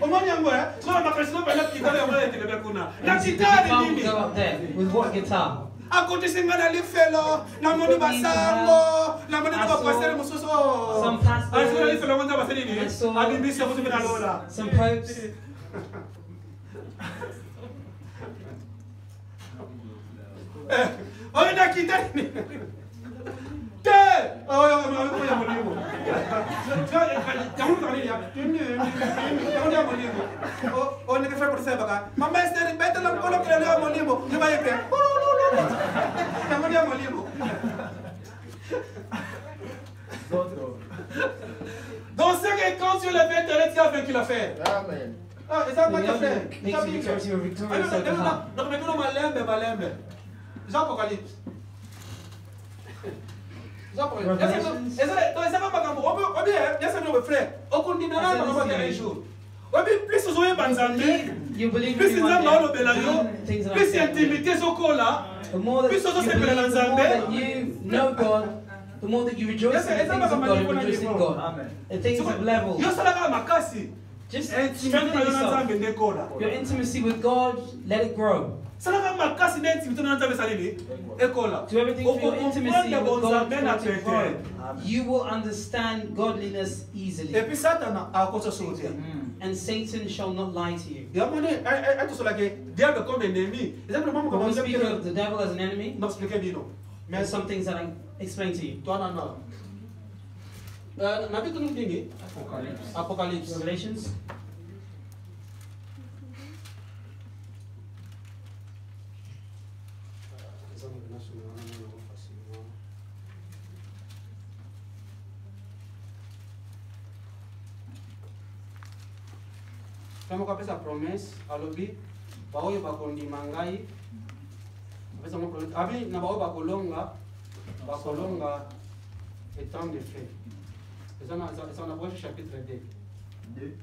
Omoni yango Tuna makresino pala gitari ya mwana telebe kuna. Na And the gitari guitar would nini? go up there. With what guitar? Akoti singa na lifelo. Na moni basango. Na moni I ba saw pasteur mususu. some pastors. Alifelo lifelo mwanza baseni nini? I saw Adimisi ya kutumina lola. some popes. Oenda kitari nini? Te! Oh, ya mwalimu. Kamu kali ya. Kamu ya mwalimu. Oh, ni kafanya por baka. Mama Esther, beta la mkono kile leo mwalimu. Ni ba yeke. Kamu ya mwalimu. Donc c'est que quand tu le fais, tu as vaincu l'affaire. Amen. Ah, et ça va te faire. Makes you victorious. You're victorious over hell. Donc maintenant malembe. Jean Apocalypse. Revelations. Plus vous avez banzambe, You believe plus in vous one avez day. malobela yo, Things that plus I said. intimité zokola. The more that Plus you vous believe, avez the more Nzambe. that you know God, the more that you rejoice Yes, in the it's things of about God and money, rejoice in money. God. Amen. The things of level. Yo salaka makasi. Just Intimité strengthen na yourself. Nzambe ndekola. Your intimacy with God, let it grow. Ça va ma casse d'intimité dans ta salée. École. To everything Au for your intimacy with comprendre God, bon à to péter. grow, you will understand godliness easily. Et puis Satan a quoi sauter. And Satan shall not lie to you. Il y a mon tout cela que diable comme ennemi. Exactement When comme we speak on of the devil as an enemy, non expliquer bien non. there's some things that I explain to you. Toi non. N'a vu que nous dingue. Apocalypse. Revelations. Kama kwa pesa promesse alobi baoyo bakondima ngai pesa mo promesse abi na baoyo bakolonga étant de fait. Ça on a proche chapitre 2.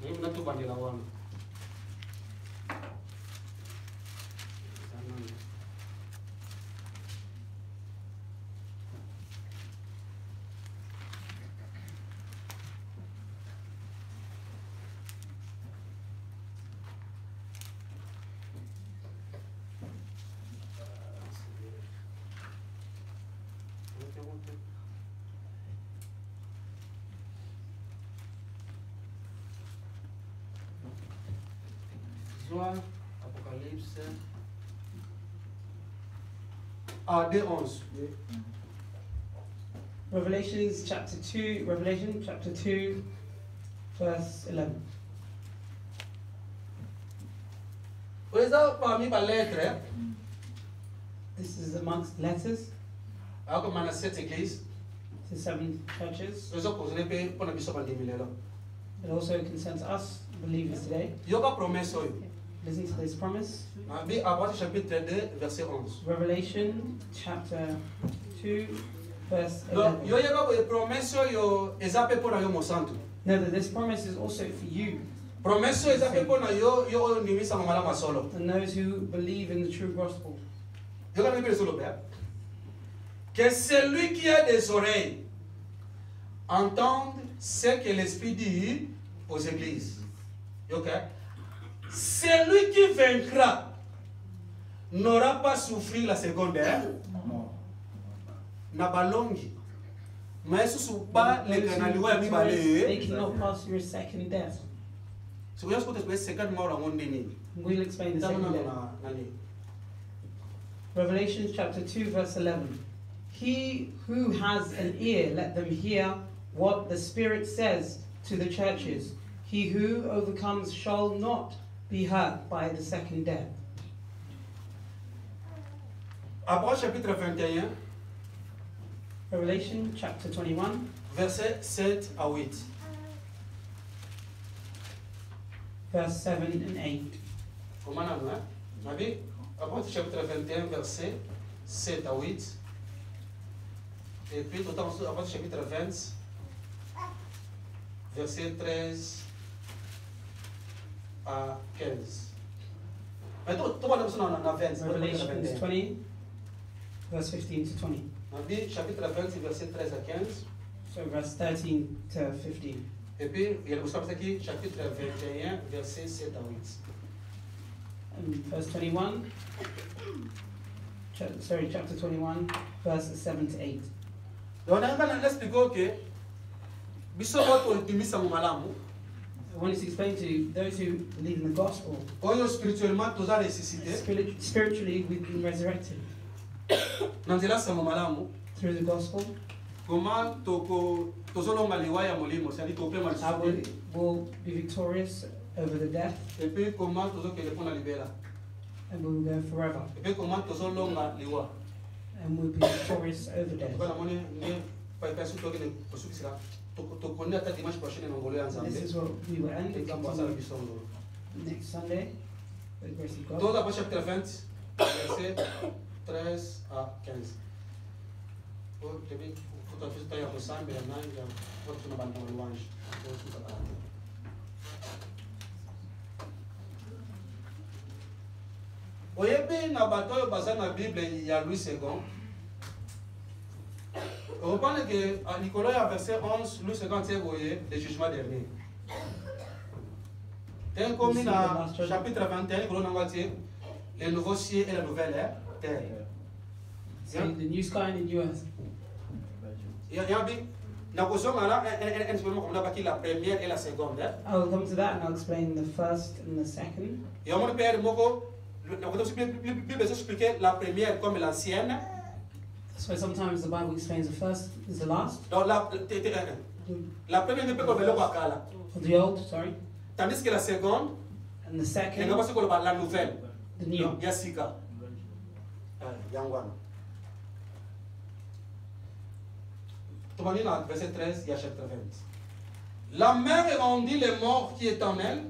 Mais on a tout bandé la wana. Apocalypse. Ah, 2:11. Revelation chapter 2, verse 11. Parmi les lettres, This is amongst letters comme on a 7 églises, to 7 churches. nous avons posé pour la mission de 2000 là. It also concerns us, believers today. Il y a une promesse. Listen to this promise. Apocalypse chapitre 2, verset 11. Revelation chapter 2, verse Donc, 11. il y a une promesse pour la santo. Know that this promise is also for you Promesse pour yo nimisa mama solo. and those who believe in the true gospel. Je vais répéter le Père. Que celui qui a des oreilles entende ce que l'Esprit dit aux églises. Ok? Celui qui vaincra n'aura pas souffert la seconde. Na balongi. Mais ce sont pas les canaliwa mi They balé. cannot pass through a second death. Si vous avez ce second mort à mon déni. We'll explain the second death. Revelation chapter 2, verse 11. He who has an ear, let them hear what the Spirit says to the churches. He who overcomes shall not be hurt by the second death. Approche chapitre 21, Revelation chapter 21, verset 7 à 8. verse 7 and 8. Comment on a? Approche chapitre 21, verset 7 à 8. Et puis, tout en approche chapitre 20, verset 13 à 15. Mais tout le monde a 20. Revelation 20, verse 15 to 20. Chapitre 20, verset 13 à 15. So verse 13 to 15. Et puis, il y a le ici, chapitre 21, verset 7 à 8. And verse 21, chapter 21, verses 7 to 8. Donc, on a expliqué que, biso auto timisa malamu, I want to explain to those who believe in the gospel, oyo spirituellement tous a ressuscité, spiritually we've been resurrected nanzela sa malamu, through the gospel. comment tozolonga liwa ya molimo, c'est-à-dire topema How we lisusu. will be victorious over the death Et puis comment tozokele pona libela. and we will go forever. Et puis comment tozolonga liwa. And we'll be victorious over death. Tukana mone nge pa pa suto kene posukisira. To connaître ta dimanche prochaine ngolo ya nzambe. This is what we will end and Nzambe asala continue bisondo. next Sunday with the grace of God. Dans la chapitre 20, verset 13 à 15. Oh, début, faut que tu aies un ensemble, mais maintenant, il y a autre bande de louange. Oyebi na bato oyo baza na Bible ya Louis II. On reprend que à Nicolas, verset 11, Louis II tient le jugement dernier. Tel comme dans le chapitre 21, le nouveau ciel et la nouvelle terre. So the new sky and the new earth. Il y a bien. La première et la seconde. I will come to that and I'll explain the first and the second. Et on peut expliquer la première comme l'ancienne. So sometimes the Bible explains the first is the last. Donc la première ne peut pas le voir. The old, sorry. Tandis que la seconde, And the second, la nouvelle. the new. Yasika. Yangwana. Verset 13, il y a chapitre 20. La mer rendit les morts qui est en elle.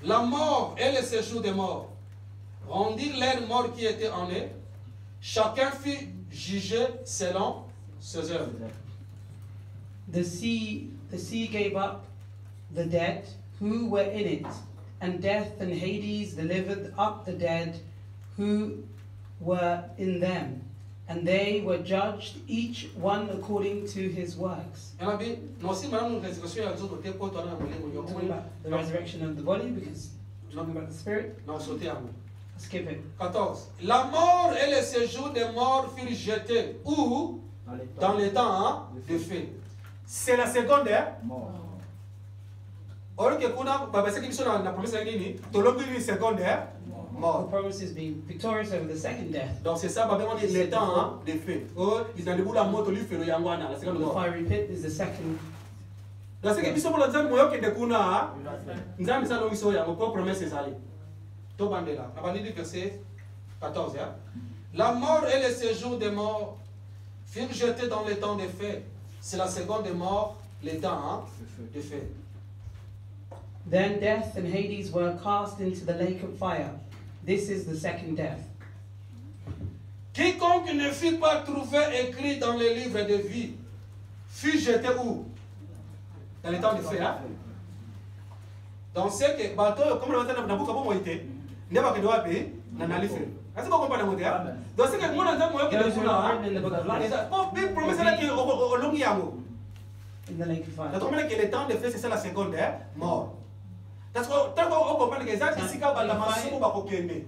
La mort et le séjour des morts rendirent les morts qui étaient en elle. Chacun fut jugé selon ses œuvres. The sea gave up the dead who were in it, and death and Hades delivered up the dead who were in them. And they were judged, each one according to his works. Talking about the resurrection of the body, because talking about the spirit. Skip it. 14. La mort et le séjour des morts furent jetés où? Dans les temps de feu. C'est la seconde mort. Or que kuna babasa qui sont la promesse nini? Tolongo une seconde The mort. promise is being victorious over the second death. Donc c'est ça, on dit les temps de feu. Oh, ils ont le bout la mort lui fait le yangwana, la seconde The mort. fiery pit is the second. Dans ce que biso pour nzambe moyo kende kuna, nzambe ça longi so yango pour promesse ezali. To bandela. Abandi du verset 14 hein. La mort et le séjour des morts furent jetés dans les temps de feu. C'est la seconde mort, les temps de feu. Then death and Hades were cast into the lake of fire. This is the second death. Quiconque ne fut pas trouvé écrit dans le livre de vie fut jeté où? Dans les temps de feu. Hein? Donc c'est que bateau comme le temps nabuka bomo ite ndeba ke doape na nalife. Asi ko compare ngote ha. Donc c'est que mona nzamu yoke Those who kuna. are written in the book of life Bon, bi promesse là qui olongi yango. in the lake of La fire. troisième que le temps de feu c'est ça la seconde mort. Parce que tant qu'on comprend que ça c'est ka bala masumu ba kokende.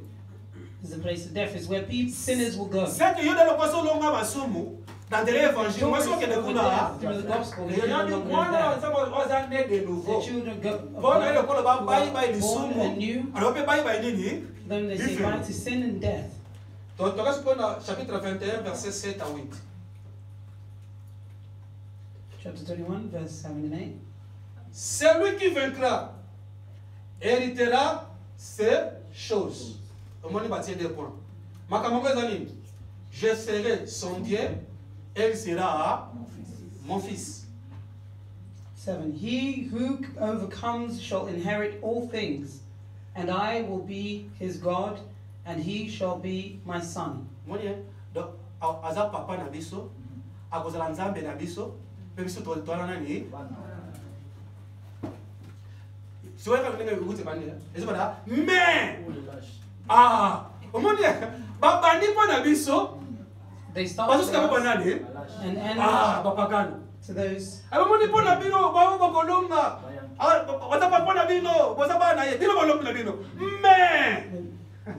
Is the place of death, is where people, sinners will go. C'est que yo dans le poisson longa masumu dans l'évangile moi so que ne kuna. Through the gospel, Les they gens no disent longer moi in là death. ça va né de nouveau. The children go Bon là le kolo ba who bai are bai born lisumu. anew. Alors pe bai bai nini? Then they say bye to sin and death. Donc tu regardes dans chapitre 21 verset 7 à 8. Chapter 21, verse 7 and 8. Celui qui vaincra héritera ces choses. Au moins il va tirer des points. Je serai son Dieu, elle sera mon fils. 7. He who overcomes shall inherit all things, and I will be his God, and he shall be my son. Donc, aza papa na biso, akozala nzambe na biso, pe biso toala nani? So eka ndenge ukuthi bani? Ezibada, mais omoni babandi po na biso, They start baso ka banani? and end Bapagano. to those. Abamoni po na bino, ba kolonga. Wata pa na bino, bosa ba na ye, bino bolonga na bino. Mais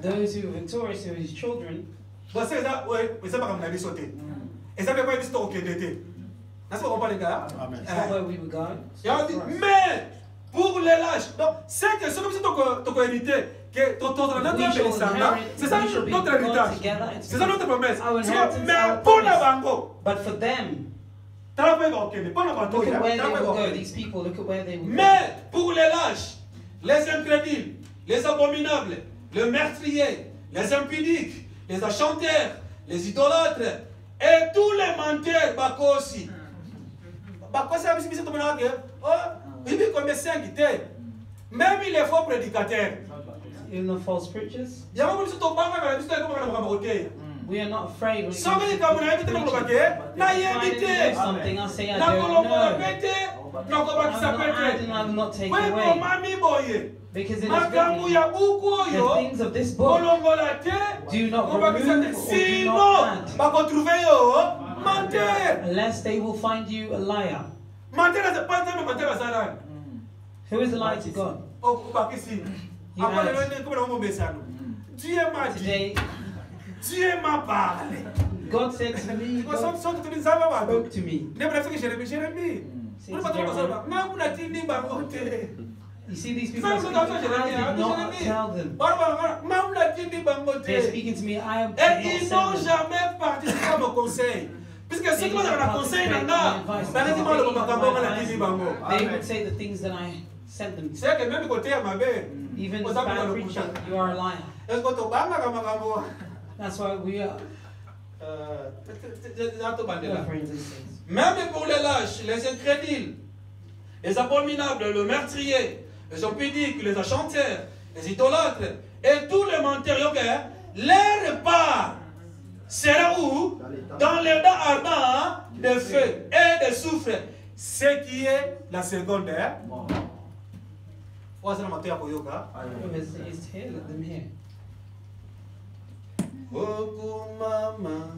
Those who are victorious, who are his children, bosa eza eza ba na biso te. Eza pe pa biso to okende te. Nasi ko comprendre ga? it's not where we would go. It's Ya not dit for us. mais pour les lâches. Donc c'est que ce que tu as hérité que ton c'est ça notre héritage. C'est ça notre promesse. Mais pour la bango. But for them, Travail va okende. Pour la bango. look at where they will go. These people, look at where they will go. Mais pour les lâches, les incrédules, les abominables, les meurtriers, les impudiques, les enchanteurs, les idolâtres et tous les menteurs, bakosi. Bakosi a mis tout le il dit comme 5 même les faux prédicateurs. Even the false preachers, Il y a même si tu bangs avec la liste comme we are not afraid when it Sans comes que to comme on a invité preaching. na If I didn't invité. know something, I'll say I Na don't kolombo know. pété, na ko ba I will not add and I will not take Oui, away. mami boye. Because it is Makambu written, ya buku the oyo. things of this book Kolongola te. do not Ko ba remove bisate or do sino not add, ba ko trouver yo menteur. unless they will find you a liar. Menteur c'est pas tellement menteur à ça. Who is a liar to God? Oh, Bakissi. Après, Dieu m'a dit, Today, Dieu m'a parlé. God said to me, God spoke to me. You see these people are speaking, I did not tell them. They're speaking to me, I am Et ils n'ont not sent them. jamais participé à mon conseil. Puisque ce que vous avez conseil, They would say the things that I sent them. c'est que même côté à ma belle. Even bad preaching, you are a liar. Est-ce que tu vas That's why we are friends and saints. Même pour les lâches, les incrédules, les abominables, le meurtrier, les impudiques, les enchanteurs, les idolâtres et tous les menteurs, ok, leur part sera où? Dans les dents ardents de feu et de soufre. Ce qui est la seconde. It's here, let them hear. Beaucoup mama.